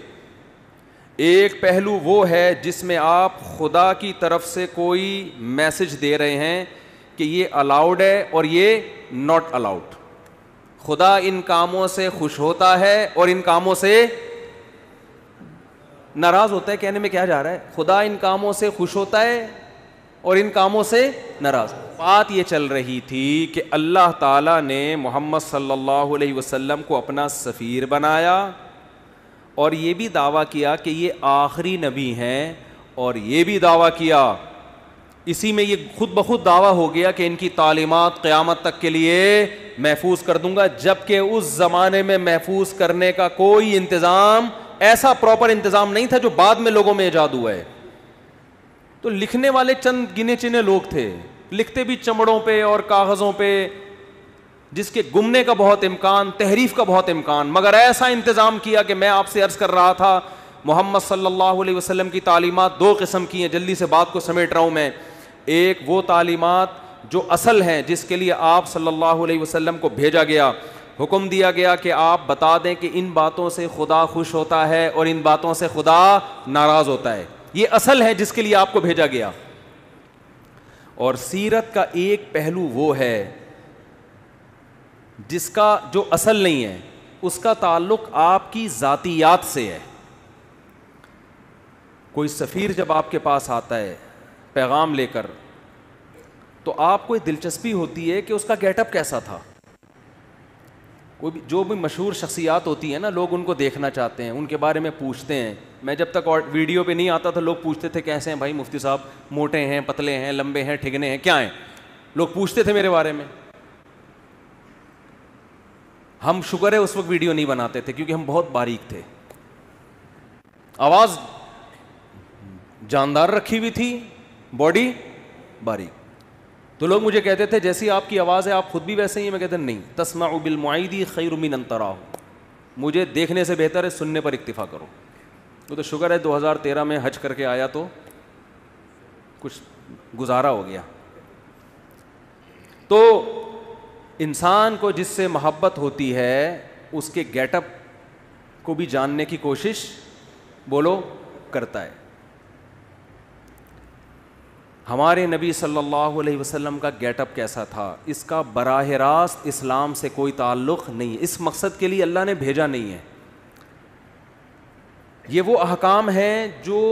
ایک پہلو وہ ہے جس میں آپ خدا کی طرف سے کوئی میسج دے رہے ہیں کہ یہ الاؤڈ ہے اور یہ ناٹ الاؤڈ. خدا ان کاموں سے خوش ہوتا ہے اور ان کاموں سے ناراض ہوتا ہے. کہنے میں کیا جا رہا ہے, خدا ان کاموں سے خوش ہوتا ہے اور ان کاموں سے ناراض. بات یہ چل رہی تھی کہ اللہ تعالیٰ نے محمد صلی اللہ علیہ وسلم کو اپنا سفیر بنایا اور یہ بھی دعویٰ کیا کہ یہ آخری نبی ہیں, اور یہ بھی دعویٰ کیا, اسی میں یہ خود بخود دعویٰ ہو گیا کہ ان کی تعلیمات قیامت تک کے لیے محفوظ کر دوں گا. جبکہ اس زمانے میں محفوظ کرنے کا کوئی انتظام, ایسا پراپر انتظام نہیں تھا جو بعد میں لوگوں میں ایجاد ہوا ہے. تو لکھنے والے چند گنے چنے لوگ تھے, لکھتے بھی چمڑوں پہ اور کاغذوں پہ, جس کے گمنے کا بہت امکان, تحریف کا بہت امکان. مگر ایسا انتظام کیا کہ میں آپ سے عرض کر رہا تھا محمد صلی اللہ علیہ وسلم کی تعلیمات 2 قسم کی ہیں. جلدی سے بات کو سمیٹ رہا ہوں میں. ایک وہ تعلیمات جو اصل ہیں, جس کے لیے آپ صلی اللہ علیہ وسلم کو بھیجا گیا, حکم دیا گیا کہ آپ بتا دیں کہ ان باتوں سے خدا خوش ہوتا ہے اور ان باتوں سے خدا ناراض ہوتا ہے. یہ اصل ہے جس کے لیے آپ کو بھیجا گیا. اور سیرت کا ایک پہلو وہ ہے جس کا جو اصل نہیں ہے, اس کا تعلق آپ کی ذاتیات سے ہے. کوئی سفیر جب آپ کے پاس آتا ہے پیغام لے کر, تو آپ کو دلچسپی ہوتی ہے کہ اس کا گیٹ اپ کیسا تھا. کوئی بھی جو بھی مشہور شخصیات ہوتی ہیں نا, لوگ ان کو دیکھنا چاہتے ہیں, ان کے بارے میں پوچھتے ہیں. میں جب تک ویڈیو پہ نہیں آتا تھا لوگ پوچھتے تھے کیسے ہیں بھائی مفتی صاحب, موٹے ہیں, پتلے ہیں, لمبے ہیں, ٹھگنے ہیں, کیا ہیں, لوگ پوچھتے تھے میرے بارے میں. ہم شکر ہے اس وقت ویڈیو نہیں بناتے تھے کیونکہ ہم بہت باریک تھے, آواز جاندار رکھی ہوئی تھی, باڈی باریک. تو لوگ مجھے کہتے تھے جیسی آپ کی آواز ہے آپ خود بھی ویسے ہی ہیں. میں کہتا نہیں, تسمع بالمعید خیر من ان تراہ, مجھے دیکھنے سے بہتر ہے سننے پر اکتفا کرو. تو شکر ہے 2013 میں حج کر کے آیا تو کچھ گزارا ہو گیا. تو انسان کو جس سے محبت ہوتی ہے اس کے گیٹ اپ کو بھی جاننے کی کوشش بولو کرتا ہے. ہمارے نبی صلی اللہ علیہ وسلم کا گیٹ اپ کیسا تھا, اس کا براہ راست اسلام سے کوئی تعلق نہیں ہے. اس مقصد کے لیے اللہ نے بھیجا نہیں ہے. یہ وہ احکام ہیں جو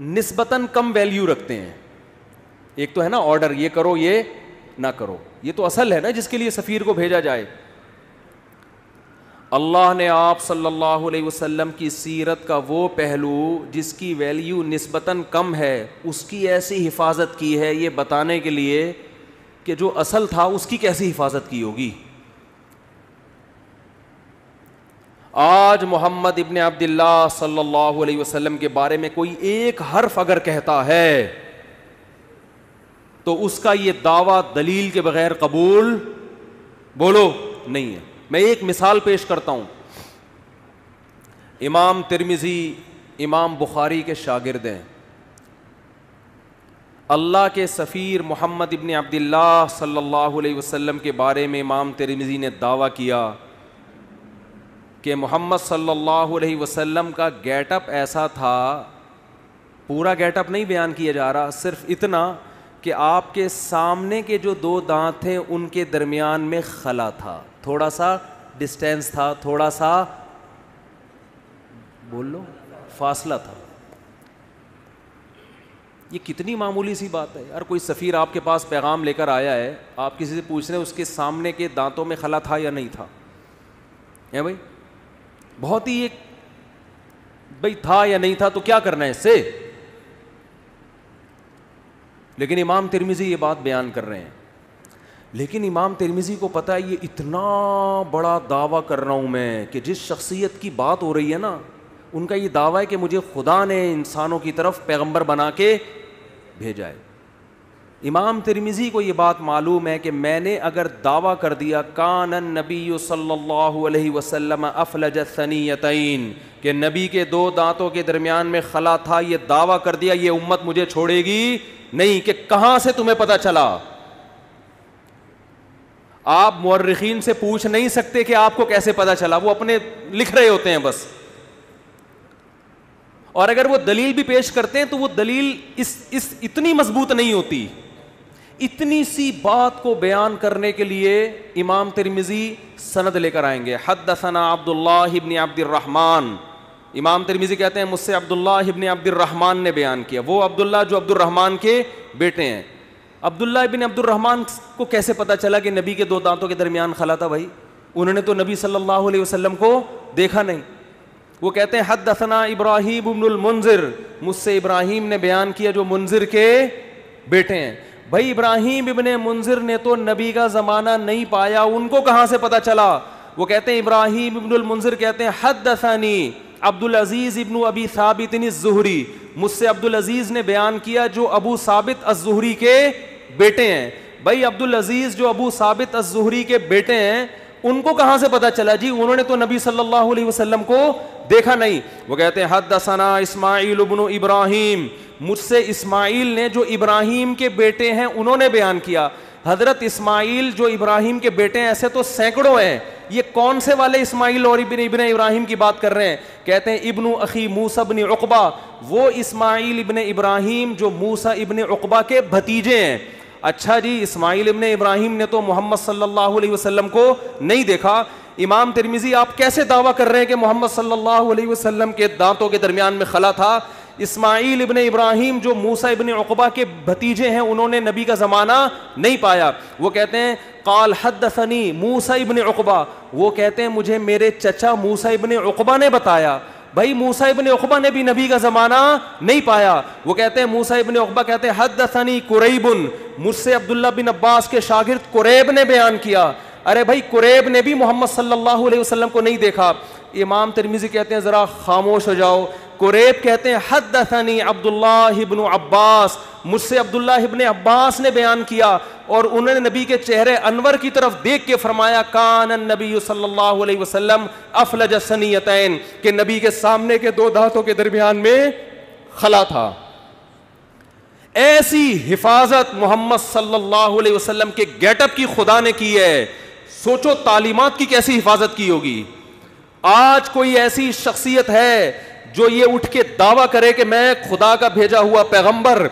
نسبتاً کم ویلیو رکھتے ہیں. ایک تو ہے نا آرڈر, یہ کرو یہ نہ کرو, یہ تو اصل ہے نا جس کے لیے سفیر کو بھیجا جائے. اللہ نے آپ صلی اللہ علیہ وسلم کی سیرت کا وہ پہلو جس کی ویلیو نسبتاً کم ہے اس کی ایسی حفاظت کی ہے, یہ بتانے کے لیے کہ جو اصل تھا اس کی کیسی حفاظت کی ہوگی. آج محمد ابن عبداللہ صلی اللہ علیہ وسلم کے بارے میں کوئی ایک حرف اگر کہتا ہے تو اس کا یہ دعویٰ دلیل کے بغیر قبول بولو نہیں ہے. میں ایک مثال پیش کرتا ہوں. امام ترمذی امام بخاری کے شاگرد ہیں. اللہ کے سفیر محمد ابن عبداللہ صلی اللہ علیہ وسلم کے بارے میں امام ترمذی نے دعویٰ کیا کہ محمد صلی اللہ علیہ وسلم کا گیٹ اپ ایسا تھا. پورا گیٹ اپ نہیں بیان کیا جا رہا, صرف اتنا کہ آپ کے سامنے کے جو دو دانت تھے ان کے درمیان میں خلا تھا, تھوڑا سا ڈسٹینس تھا, تھوڑا سا بول لو فاصلہ تھا. یہ کتنی معمولی سی بات ہے یار. کوئی سفیر آپ کے پاس پیغام لے کر آیا ہے, آپ کسی سے پوچھ رہے ہیں اس کے سامنے کے دانتوں میں خلا تھا یا نہیں تھا, ہے بھائی؟ بہت ہی ایک بھائی تھا یا نہیں تھا تو کیا کرنا ہے اس سے. لیکن امام ترمذی یہ بات بیان کر رہے ہیں. لیکن امام ترمذی کو پتا ہے یہ اتنا بڑا دعویٰ کر رہا ہوں میں کہ جس شخصیت کی بات ہو رہی ہے نا, ان کا یہ دعویٰ ہے کہ مجھے خدا نے انسانوں کی طرف پیغمبر بنا کے بھیجا ہے. امام ترمذی کو یہ بات معلوم ہے کہ میں نے اگر دعویٰ کر دیا کان النبی صلی اللہ علیہ وسلم افلج الثنیتین, کہ نبی کے دو دانتوں کے درمیان میں خلا تھا, یہ دعویٰ کر دیا, یہ امت مجھے چھوڑے گی نہیں. کہ کہاں سے تمہیں پتا چلا؟ آپ مورخین سے پوچھ نہیں سکتے کہ آپ کو کیسے پتا چلا, وہ اپنے لکھ رہے ہوتے ہیں بس. اور اگر وہ دلیل بھی پیش کرتے ہیں تو وہ دلیل اس اتنی مضبوط نہیں ہوتی. اتنی سی بات کو بیان کرنے کے لیے امام ترمذی سند لے کر آئیں گے. حدثنا عبداللہ ابن عبد الرحمن, امام ترمذی کہتے ہیں مجھ سے عبداللہ ابن عبد الرحمن نے بیان کیا. وہ عبداللہ جو عبد الرحمن کے بیٹے ہیں. عبداللہ ابن عبد الرحمن کو کیسے پتا چلا کہ نبی کے دو دانتوں کے درمیان خلا تھا؟ بھائی انہوں نے تو نبی صلی اللہ علیہ وسلم کو دیکھا نہیں. وہ کہتے ہیں حدثنا ابراہیم ابن المنذر, مجھ سے ابراہیم نے بیان کیا جو منذر کے بیٹے ہیں. بھائی ابراہیم ابن منذر نے تو نبی کا زمانہ نہیں پایا, ان کو کہاں سے پتا چلا؟ وہ کہتے ہیں ابراہیم ابن المنذر کہتے ہیں حدثنی عبد العزیز ابن ابی ثابت الزہری, مجھ سے عبد العزیز نے بیان کیا جو ابو ثابت الزہری کے بیٹے ہیں. بھائی عبد العزیز جو ابو ثابت الزہری کے بیٹے ہیں ان کو کہاں سے پتا چلا؟ جی انہوں نے تو نبی صلی اللہ علیہ وسلم کو دیکھا نہیں. وہ کہتے ہیں حدثنا اسماعیل ابن ابراہیم, مجھ سے اسماعیل نے جو ابراہیم کے بیٹے ہیں انہوں نے بیان کیا. حضرت اسماعیل جو ابراہیم کے بیٹے ہیں ایسے تو سینکڑوں ہیں, یہ کون سے والے اسماعیل اور ابن ابراہیم کی بات کر رہے ہیں؟ کہتے ہیں ابن اخی موسیٰ ابن عقبہ, وہ اسماعیل ابن ابراہیم جو موسیٰ ابن عقبہ کے بھتیجے ہیں. اچھا جی, اسماعیل ابن ابراہیم نے تو محمد صلی اللہ علیہ وسلم کو نہیں دیکھا. امام ترمذی آپ کیسے دعویٰ کر رہے ہیں کہ محمد صلی اللہ علیہ وسلم کے دانتوں کے درمیان میں خلا تھا؟ اسماعیل ابن ابراہیم جو موسیٰ ابن عقبہ کے بھتیجے ہیں انہوں نے نبی کا زمانہ نہیں پایا. وہ کہتے ہیں قال حدثنی موسیٰ ابن عقبہ, وہ کہتے ہیں مجھے میرے چچا موسیٰ ابن عقبہ نے بتایا. بھائی موسیٰ ابن عقبہ نے بھی نبی کا زمانہ نہیں پایا. وہ کہتے ہیں موسیٰ ابن عقبہ کہتے ہیں حدثنی قریب, مجھ سے عبداللہ بن عباس کے شاگرد قریب نے بیان کیا. ارے بھائی قریب نے بھی محمد صلی اللہ علیہ وسلم کو نہیں دیکھا. امام ترمذی کہتے ہیں ذرا خاموش ہو جاؤ. قریب کہتے ہیں حدثنی عبداللہ ابن عباس, مجھ سے عبداللہ ابن عباس نے بیان کیا اور انہوں نے نبی کے چہرے انور کی طرف دیکھ کے فرمایا کان النبی صلی اللہ علیہ وسلم افلج الثنیتین, کہ نبی کے سامنے کے دو دانتوں کے درمیان میں خلا تھا. ایسی حفاظت محمد صلی اللہ علیہ وسلم کے گیٹ اپ کی خدا نے کی ہے. سوچو تعلیمات کی کیسی حفاظت کی ہوگی. آج کوئی ایسی شخصیت ہے جو یہ اٹھ کے دعویٰ کرے کہ میں خدا کا بھیجا ہوا پیغمبر,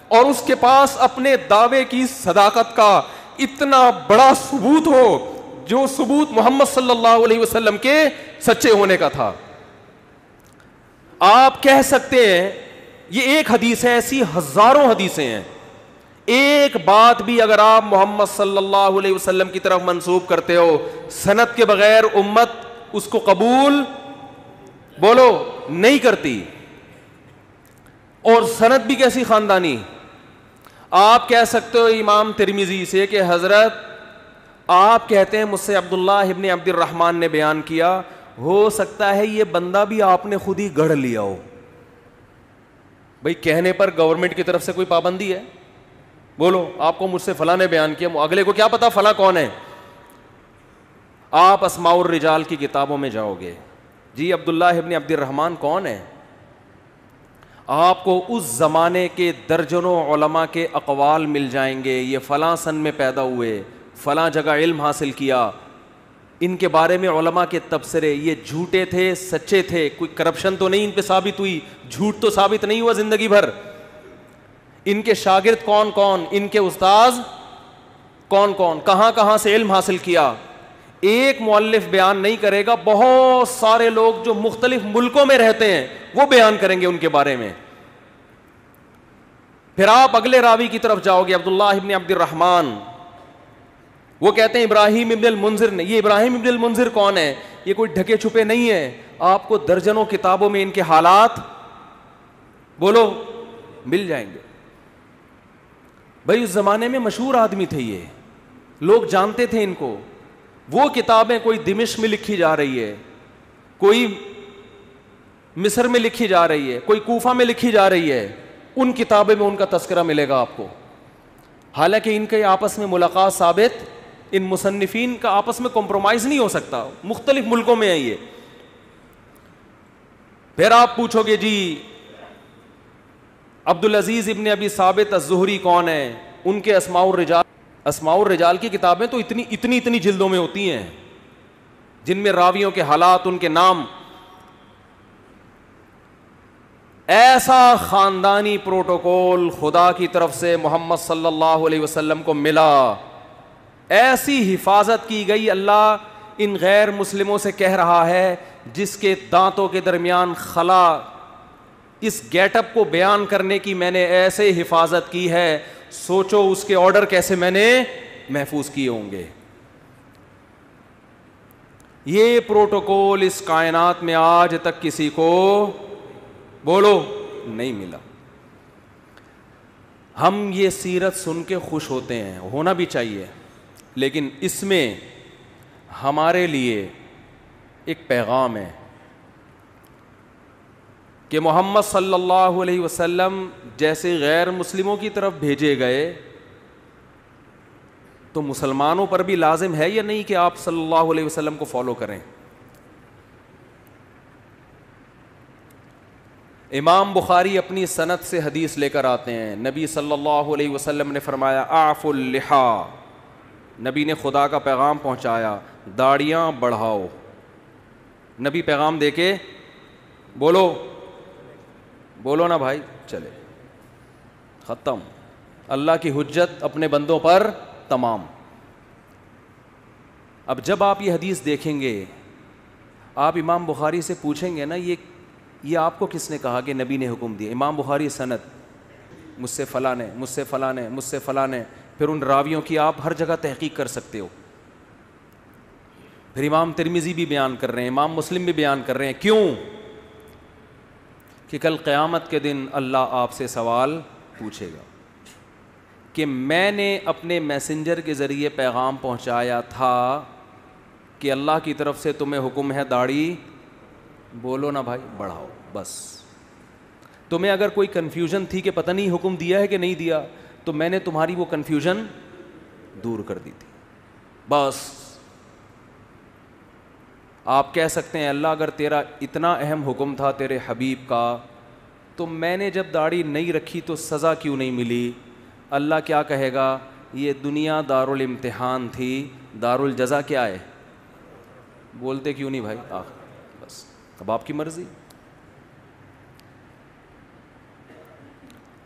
اور اس کے پاس اپنے دعوے کی صداقت کا اتنا بڑا ثبوت ہو جو ثبوت محمد صلی اللہ علیہ وسلم کے سچے ہونے کا تھا. آپ کہہ سکتے ہیں یہ ایک حدیث ہے, ایسی ہزاروں حدیثیں ہیں. ایک بات بھی اگر آپ محمد صلی اللہ علیہ وسلم کی طرف منسوب کرتے ہو سند کے بغیر امت اس کو قبول بولو نہیں کرتی. اور سند بھی کیسی خاندانی. آپ کہہ سکتے ہو امام ترمذی سے کہ حضرت آپ کہتے ہیں مجھ سے عبداللہ ابن عبد الرحمن نے بیان کیا, ہو سکتا ہے یہ بندہ بھی آپ نے خود ہی گڑھ لیا ہو. بھائی کہنے پر گورنمنٹ کی طرف سے کوئی پابندی ہے؟ بولو, آپ کو مجھ سے فلاں نے بیان کیا, اگلے کو کیا پتا فلاں کون ہے؟ آپ اسماء الرجال کی کتابوں میں جاؤ گے, جی عبداللہ ابن عبد الرحمن کون ہے, آپ کو اس زمانے کے درجنوں علماء کے اقوال مل جائیں گے, یہ فلاں سن میں پیدا ہوئے, فلاں جگہ علم حاصل کیا, ان کے بارے میں علماء کے تبصرے, یہ جھوٹے تھے سچے تھے, کوئی کرپشن تو نہیں ان پہ ثابت ہوئی, جھوٹ تو ثابت نہیں ہوا زندگی بھر, ان کے شاگرد کون کون, ان کے استاذ کون کون, کہاں کہاں سے علم حاصل کیا. ایک مؤلف بیان نہیں کرے گا, بہت سارے لوگ جو مختلف ملکوں میں رہتے ہیں وہ بیان کریں گے ان کے بارے میں. پھر آپ اگلے راوی کی طرف جاؤ گے, عبداللہ ابن عبد الرحمن, وہ کہتے ہیں ابراہیم ابن المنذر نے. یہ ابراہیم ابن المنذر کون ہے؟ یہ کوئی ڈھکے چھپے نہیں ہے, آپ کو درجنوں کتابوں میں ان کے حالات بولو مل جائیں گے. بھائی اس زمانے میں مشہور آدمی تھے, یہ لوگ جانتے تھے ان کو. وہ کتابیں کوئی دمشق میں لکھی جا رہی ہے, کوئی مصر میں لکھی جا رہی ہے, کوئی کوفہ میں لکھی جا رہی ہے, ان کتابیں میں ان کا تذکرہ ملے گا آپ کو. حالانکہ ان کے آپس میں ملاقات ثابت, ان مصنفین کا آپس میں کمپرومائز نہیں ہو سکتا, مختلف ملکوں میں ہے یہ. پھر آپ پوچھو گے جی عبدالعزیز ابن ابی ثابت الزہری کون ہے, ان کے اسماء الرجال. اسماء الرجال کی کتابیں تو اتنی جلدوں میں ہوتی ہیں, جن میں راویوں کے حالات, ان کے نام. ایسا خاندانی پروٹوکول خدا کی طرف سے محمد صلی اللہ علیہ وسلم کو ملا, ایسی حفاظت کی گئی. اللہ ان غیر مسلموں سے کہہ رہا ہے جس کے دانتوں کے درمیان خلا, اس گیٹ اپ کو بیان کرنے کی میں نے ایسے حفاظت کی ہے, سوچو اس کے آرڈر کیسے میں نے محفوظ کیے ہوں گے. یہ پروٹوکول اس کائنات میں آج تک کسی کو بولو نہیں ملا. ہم یہ سیرت سن کے خوش ہوتے ہیں, ہونا بھی چاہیے, لیکن اس میں ہمارے لیے ایک پیغام ہے کہ محمد صلی اللہ علیہ وسلم جیسے غیر مسلموں کی طرف بھیجے گئے, تو مسلمانوں پر بھی لازم ہے یا نہیں کہ آپ صلی اللہ علیہ وسلم کو فالو کریں. امام بخاری اپنی سند سے حدیث لے کر آتے ہیں, نبی صلی اللہ علیہ وسلم نے فرمایا اعفوا اللحا, نبی نے خدا کا پیغام پہنچایا, داڑیاں بڑھاؤ. نبی پیغام دے کے بولو نا بھائی, چلے ختم. اللہ کی حجت اپنے بندوں پر تمام. اب جب آپ یہ حدیث دیکھیں گے, آپ امام بخاری سے پوچھیں گے نا یہ آپ کو کس نے کہا کہ نبی نے حکم دیا؟ امام بخاری سند, مجھ سے فلاں نے, مجھ سے فلاں نے, مجھ سے فلاں نے. پھر ان راویوں کی آپ ہر جگہ تحقیق کر سکتے ہو. پھر امام ترمذی بھی بیان کر رہے ہیں, امام مسلم بھی بیان کر رہے ہیں. کیوں؟ کہ کل قیامت کے دن اللہ آپ سے سوال پوچھے گا کہ میں نے اپنے میسنجر کے ذریعے پیغام پہنچایا تھا کہ اللہ کی طرف سے تمہیں حکم ہے داڑھی بولو نا بھائی بڑھاؤ. بس تمہیں اگر کوئی کنفیوژن تھی کہ پتہ نہیں حکم دیا ہے کہ نہیں دیا, تو میں نے تمہاری وہ کنفیوژن دور کر دی تھی. بس آپ کہہ سکتے ہیں اللہ اگر تیرا اتنا اہم حکم تھا تیرے حبیب کا, تو میں نے جب داڑھی نہیں رکھی تو سزا کیوں نہیں ملی؟ اللہ کیا کہے گا؟ یہ دنیا دارالامتحان تھی, دارالجزا کیا ہے؟ بولتے کیوں نہیں بھائی؟ بس اب آپ کی مرضی.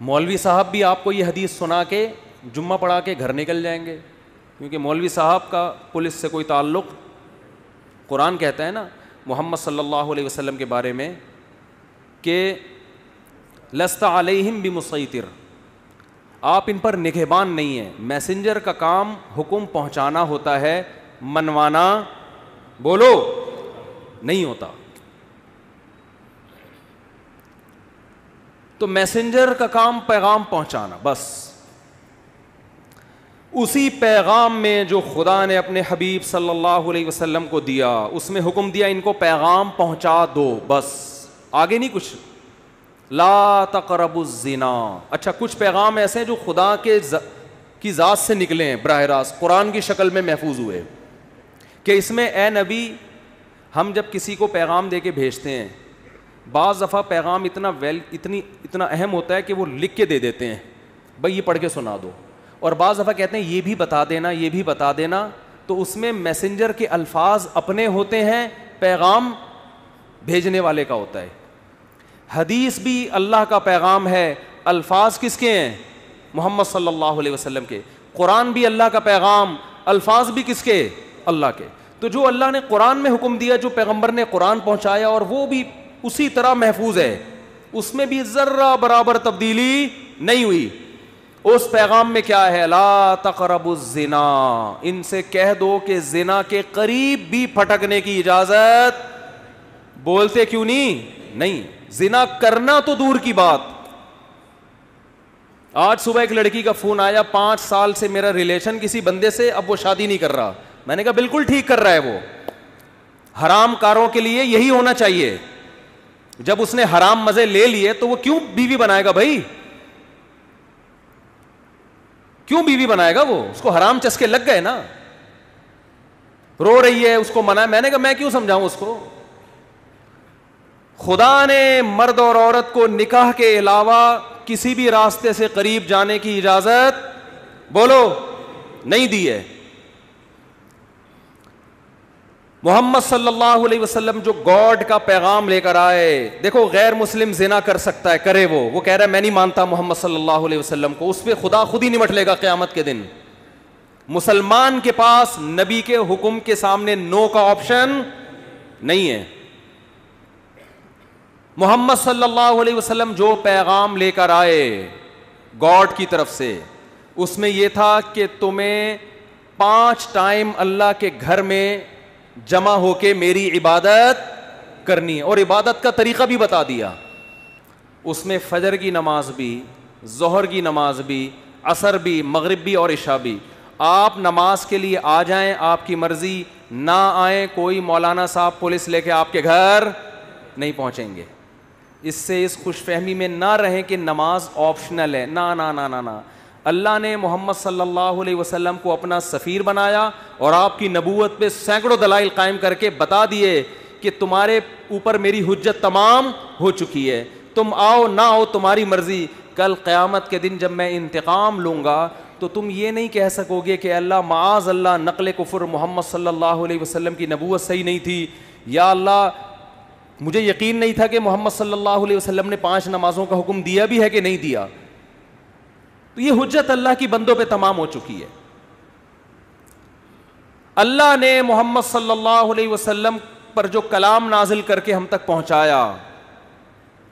مولوی صاحب بھی آپ کو یہ حدیث سنا کے جمعہ پڑھا کے گھر نکل جائیں گے, کیونکہ مولوی صاحب کا پولیس سے کوئی تعلق. قرآن کہتا ہے نا محمد صلی اللہ علیہ وسلم کے بارے میں کہ لست علیہم بمسیطر, آپ ان پر نگہبان نہیں ہیں. میسنجر کا کام حکم پہنچانا ہوتا ہے, منوانا بولو نہیں ہوتا. تو میسنجر کا کام پیغام پہنچانا بس. اسی پیغام میں جو خدا نے اپنے حبیب صلی اللہ علیہ وسلم کو دیا, اس میں حکم دیا ان کو پیغام پہنچا دو, بس آگے نہیں کچھ. لا تقربوا الزنا. اچھا, کچھ پیغام ایسے ہیں جو خدا کی ذات سے نکلے ہیں براہ راست, قرآن کی شکل میں محفوظ ہوئے, کہ اس میں اے نبی ہم جب کسی کو پیغام دے کے بھیجتے ہیں, بعض دفعہ پیغام اتنا اہم ہوتا ہے کہ وہ لکھ کے دے دیتے ہیں, بھائی یہ پڑھ کے سنا دو, اور بعض دفعہ کہتے ہیں یہ بھی بتا دینا, یہ بھی بتا دینا, تو اس میں میسنجر کے الفاظ اپنے ہوتے ہیں, پیغام بھیجنے والے کا ہوتا ہے. حدیث بھی اللہ کا پیغام ہے, الفاظ کس کے ہیں؟ محمد صلی اللہ علیہ وسلم کے. قرآن بھی اللہ کا پیغام, الفاظ بھی کس کے؟ اللہ کے. تو جو اللہ نے قرآن میں حکم دیا, جو پیغمبر نے قرآن پہنچایا, اور وہ بھی اسی طرح محفوظ ہے, اس میں بھی ذرہ برابر تبدیلی نہیں ہوئی. اس پیغام میں کیا ہے؟ لا تقربوا الزنا. ان سے کہہ دو کہ زنا کے قریب بھی پھٹکنے کی اجازت. بولتے کیوں نہیں. زنا کرنا تو دور کی بات. آج صبح ایک لڑکی کا فون آیا, 5 سال سے میرا ریلیشن کسی بندے سے, اب وہ شادی نہیں کر رہا. میں نے کہا بالکل ٹھیک کر رہا ہے, وہ حرام کاروں کے لیے یہی ہونا چاہیے. جب اس نے حرام مزے لے لیے تو وہ کیوں بیوی بنائے گا بھائی؟ کیوں بیوی بنائے گا وہ؟ اس کو حرام چسکے لگ گئے نا. رو رہی ہے, اس کو منع. میں نے کہا میں کیوں سمجھاؤں اس کو؟ خدا نے مرد اور عورت کو نکاح کے علاوہ کسی بھی راستے سے قریب جانے کی اجازت, بولو, نہیں دی ہے. محمد صلی اللہ علیہ وسلم جو گاڈ کا پیغام لے کر آئے, دیکھو غیر مسلم زنا کر سکتا ہے, کرے, وہ کہہ رہا ہے میں نہیں مانتا محمد صلی اللہ علیہ وسلم کو, اس پہ خدا خود ہی نمٹ لے گا قیامت کے دن. مسلمان کے پاس نبی کے حکم کے سامنے نو کا آپشن نہیں ہے. محمد صلی اللہ علیہ وسلم جو پیغام لے کر آئے گاڈ کی طرف سے, اس میں یہ تھا کہ تمہیں 5 ٹائم اللہ کے گھر میں جمع ہو کے میری عبادت کرنی ہے, اور عبادت کا طریقہ بھی بتا دیا. اس میں فجر کی نماز بھی, ظہر کی نماز بھی, عصر بھی, مغرب بھی اور عشاء بھی. آپ نماز کے لیے آ جائیں, آپ کی مرضی, نہ آئیں, کوئی مولانا صاحب پولیس لے کے آپ کے گھر نہیں پہنچیں گے. اس سے اس خوش فہمی میں نہ رہیں کہ نماز آپشنل ہے. نہ نہ نہ نہ نہ, اللہ نے محمد صلی اللہ علیہ وسلم کو اپنا سفیر بنایا, اور آپ کی نبوت پہ سینکڑوں دلائل قائم کر کے بتا دیے کہ تمہارے اوپر میری حجت تمام ہو چکی ہے, تم آؤ نہ آؤ تمہاری مرضی. کل قیامت کے دن جب میں انتقام لوں گا تو تم یہ نہیں کہہ سکو گے کہ اللہ معاذ اللہ نقل کفر, محمد صلی اللہ علیہ وسلم کی نبوت صحیح نہیں تھی, یا اللہ مجھے یقین نہیں تھا کہ محمد صلی اللہ علیہ وسلم نے 5 نمازوں کا حکم دیا بھی ہے کہ نہیں دیا. تو یہ حجت اللہ کی بندوں پہ تمام ہو چکی ہے. اللہ نے محمد صلی اللہ علیہ وسلم پر جو کلام نازل کر کے ہم تک پہنچایا,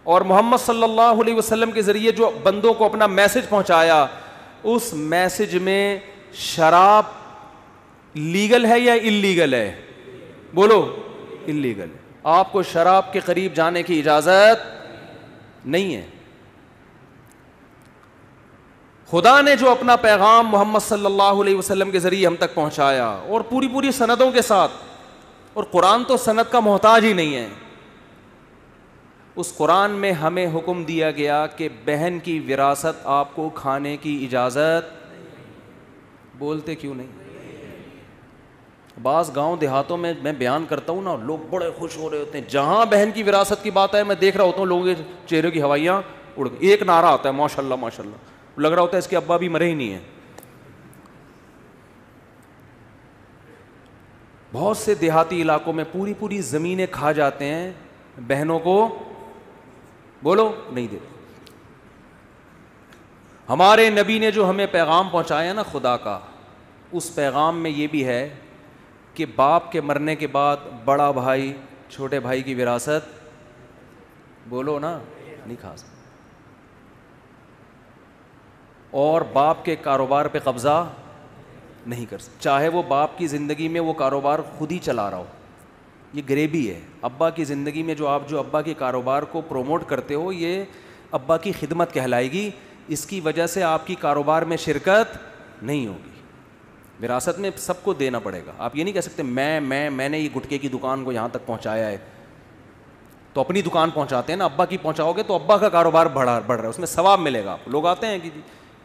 اور محمد صلی اللہ علیہ وسلم کے ذریعے جو بندوں کو اپنا میسج پہنچایا, اس میسج میں شراب لیگل ہے یا انلیگل ہے؟ بولو, انلیگل ہے. آپ کو شراب کے قریب جانے کی اجازت نہیں ہے. خدا نے جو اپنا پیغام محمد صلی اللہ علیہ وسلم کے ذریعے ہم تک پہنچایا, اور پوری سندوں کے ساتھ, اور قرآن تو سند کا محتاج ہی نہیں ہے, اس قرآن میں ہمیں حکم دیا گیا کہ بہن کی وراثت آپ کو کھانے کی اجازت. بولتے کیوں نہیں؟ بعض گاؤں دیہاتوں میں بیان کرتا ہوں نا, لوگ بڑے خوش ہو رہے ہوتے ہیں, جہاں بہن کی وراثت کی بات ہے میں دیکھ رہا ہوتا ہوں لوگوں کے چہرے کی ہوائیاں اڑ, ایک نعرہ آتا ہے ماشاء اللہ ماشاء اللہ, لگ رہا ہوتا ہے اس کے ابا بھی مرے ہی نہیں ہیں. بہت سے دیہاتی علاقوں میں پوری زمینیں کھا جاتے ہیں, بہنوں کو بولو نہیں دیتے. ہمارے نبی نے جو ہمیں پیغام پہنچایا نا خدا کا, اس پیغام میں یہ بھی ہے کہ باپ کے مرنے کے بعد بڑا بھائی چھوٹے بھائی کی وراثت, بولو نا, نہیں کھا سکتا, اور باپ کے کاروبار پہ قبضہ نہیں کر سکتا, چاہے وہ باپ کی زندگی میں وہ کاروبار خود ہی چلا رہا ہو. یہ غریبی ہے. ابا کی زندگی میں جو آپ جو ابا کے کاروبار کو پروموٹ کرتے ہو, یہ ابا کی خدمت کہلائے گی. اس کی وجہ سے آپ کی کاروبار میں شرکت نہیں ہوگی. وراثت میں سب کو دینا پڑے گا. آپ یہ نہیں کہہ سکتے میں نے یہ گٹکے کی دکان کو یہاں تک پہنچایا ہے. تو اپنی دکان پہنچاتے ہیں نا, ابا کی پہنچاؤ گے تو ابا کا کاروبار بڑھ رہا ہے, اس میں ثواب ملے گا. لوگ آتے ہیں کہ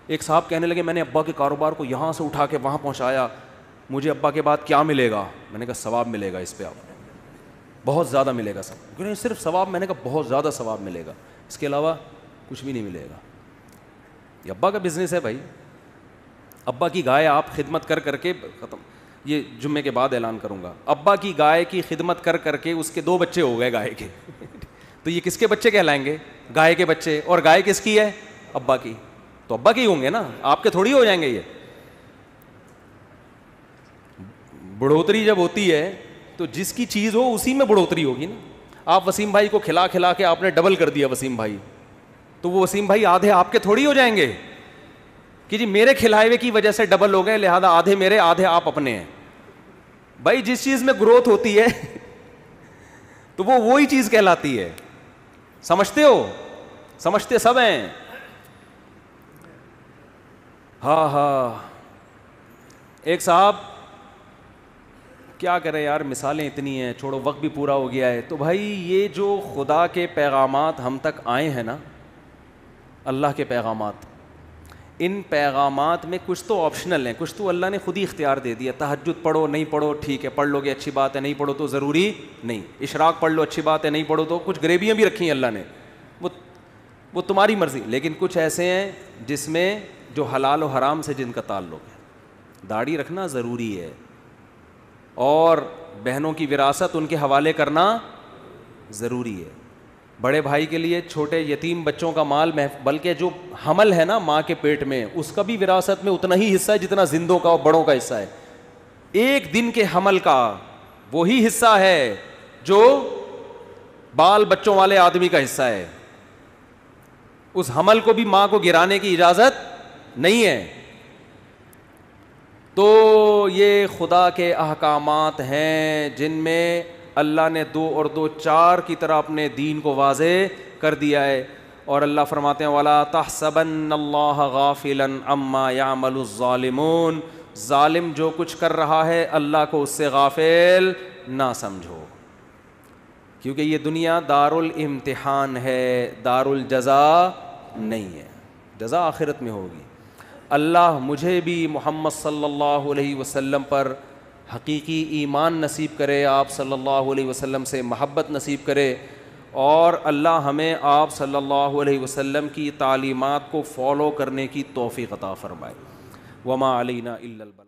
ایک صاحب کہنے لگے میں نے ابا کے کاروبار کو یہاں سے اٹھا کے وہاں پہنچایا, مجھے ابا کے بعد کیا ملے گا؟ میں نے کہا ثواب ملے گا, اس پہ آپ بہت زیادہ ملے گا. سب کیوں نہیں صرف ثواب؟ میں نے کہا بہت زیادہ ثواب ملے گا, اس کے علاوہ کچھ بھی نہیں ملے گا. یہ ابا کا بزنس ہے بھائی. ابا کی گائے آپ خدمت کر کر کے ختم, یہ جمعے کے بعد اعلان کروں گا, ابا کی گائے کی خدمت کر کر کے اس کے 2 بچے ہو گئے گائے کے. تو یہ کس کے بچے کہلائیں گے؟ گائے کے بچے. اور گائے کس کی ہے؟ ابا کی. تو ابا کے ہی ہوں گے نا, آپ کے تھوڑی ہو جائیں گے. یہ بڑھوتری جب ہوتی ہے تو جس کی چیز ہو اسی میں بڑھوتری ہوگی نا. آپ وسیم بھائی کو کھلا کھلا کے آپ نے ڈبل کر دیا وسیم بھائی, تو وہ وسیم بھائی آدھے آپ کے تھوڑی ہو جائیں گے کہ جی میرے کھلائے ہوئے کی وجہ سے ڈبل ہو گئے, لہذا آدھے میرے آدھے آپ اپنے ہیں. بھائی جس چیز میں گروتھ ہوتی ہے تو وہ وہی چیز کہلاتی ہے. سمجھتے ہو؟ سمجھتے سب ہیں. ہاں ایک صاحب, کیا کریں یار مثالیں اتنی ہیں, چھوڑو وقت بھی پورا ہو گیا ہے. تو بھائی یہ جو خدا کے پیغامات ہم تک آئے ہیں نا, اللہ کے پیغامات, ان پیغامات میں کچھ تو آپشنل ہیں, کچھ تو اللہ نے خود ہی اختیار دے دیا. تہجد پڑھو, نہیں پڑھو ٹھیک ہے, پڑھ لو گے اچھی بات ہے, نہیں پڑھو تو ضروری نہیں. اشراق پڑھ لو اچھی بات ہے, نہیں پڑھو تو کچھ غریبیاں بھی رکھی ہیں اللہ نے, وہ تمہاری مرضی. لیکن کچھ ایسے ہیں جس میں جو حلال و حرام سے جن کا تعلق ہے. داڑھی رکھنا ضروری ہے, اور بہنوں کی وراثت ان کے حوالے کرنا ضروری ہے. بڑے بھائی کے لیے چھوٹے یتیم بچوں کا مال, بلکہ جو حمل ہے نا ماں کے پیٹ میں, اس کا بھی وراثت میں اتنا ہی حصہ ہے جتنا زندوں کا اور بڑوں کا حصہ ہے. ایک دن کے حمل کا وہی حصہ ہے جو بال بچوں والے آدمی کا حصہ ہے. اس حمل کو بھی ماں کو گرانے کی اجازت نہیں ہے. تو یہ خدا کے احکامات ہیں جن میں اللہ نے 2 اور 2 4 کی طرح اپنے دین کو واضح کر دیا ہے. اور اللہ فرماتے ہیں وَلَا تَحْسَبَنَّ اللَّهَ غَافِلًا عَمَّا يَعْمَلُ الظَّالِمُونَ, ظالم جو کچھ کر رہا ہے اللہ کو اس سے غافل نہ سمجھو, کیونکہ یہ دنیا دار الامتحان ہے, دار الجزا نہیں ہے. جزا آخرت میں ہوگی. اللہ مجھے بھی محمد صلی اللہ علیہ وسلم پر حقیقی ایمان نصیب کرے, آپ صلی اللہ علیہ وسلم سے محبت نصیب کرے, اور اللہ ہمیں آپ صلی اللہ علیہ وسلم کی تعلیمات کو فالو کرنے کی توفیق عطا فرمائے. وما علینا الا البلاغ.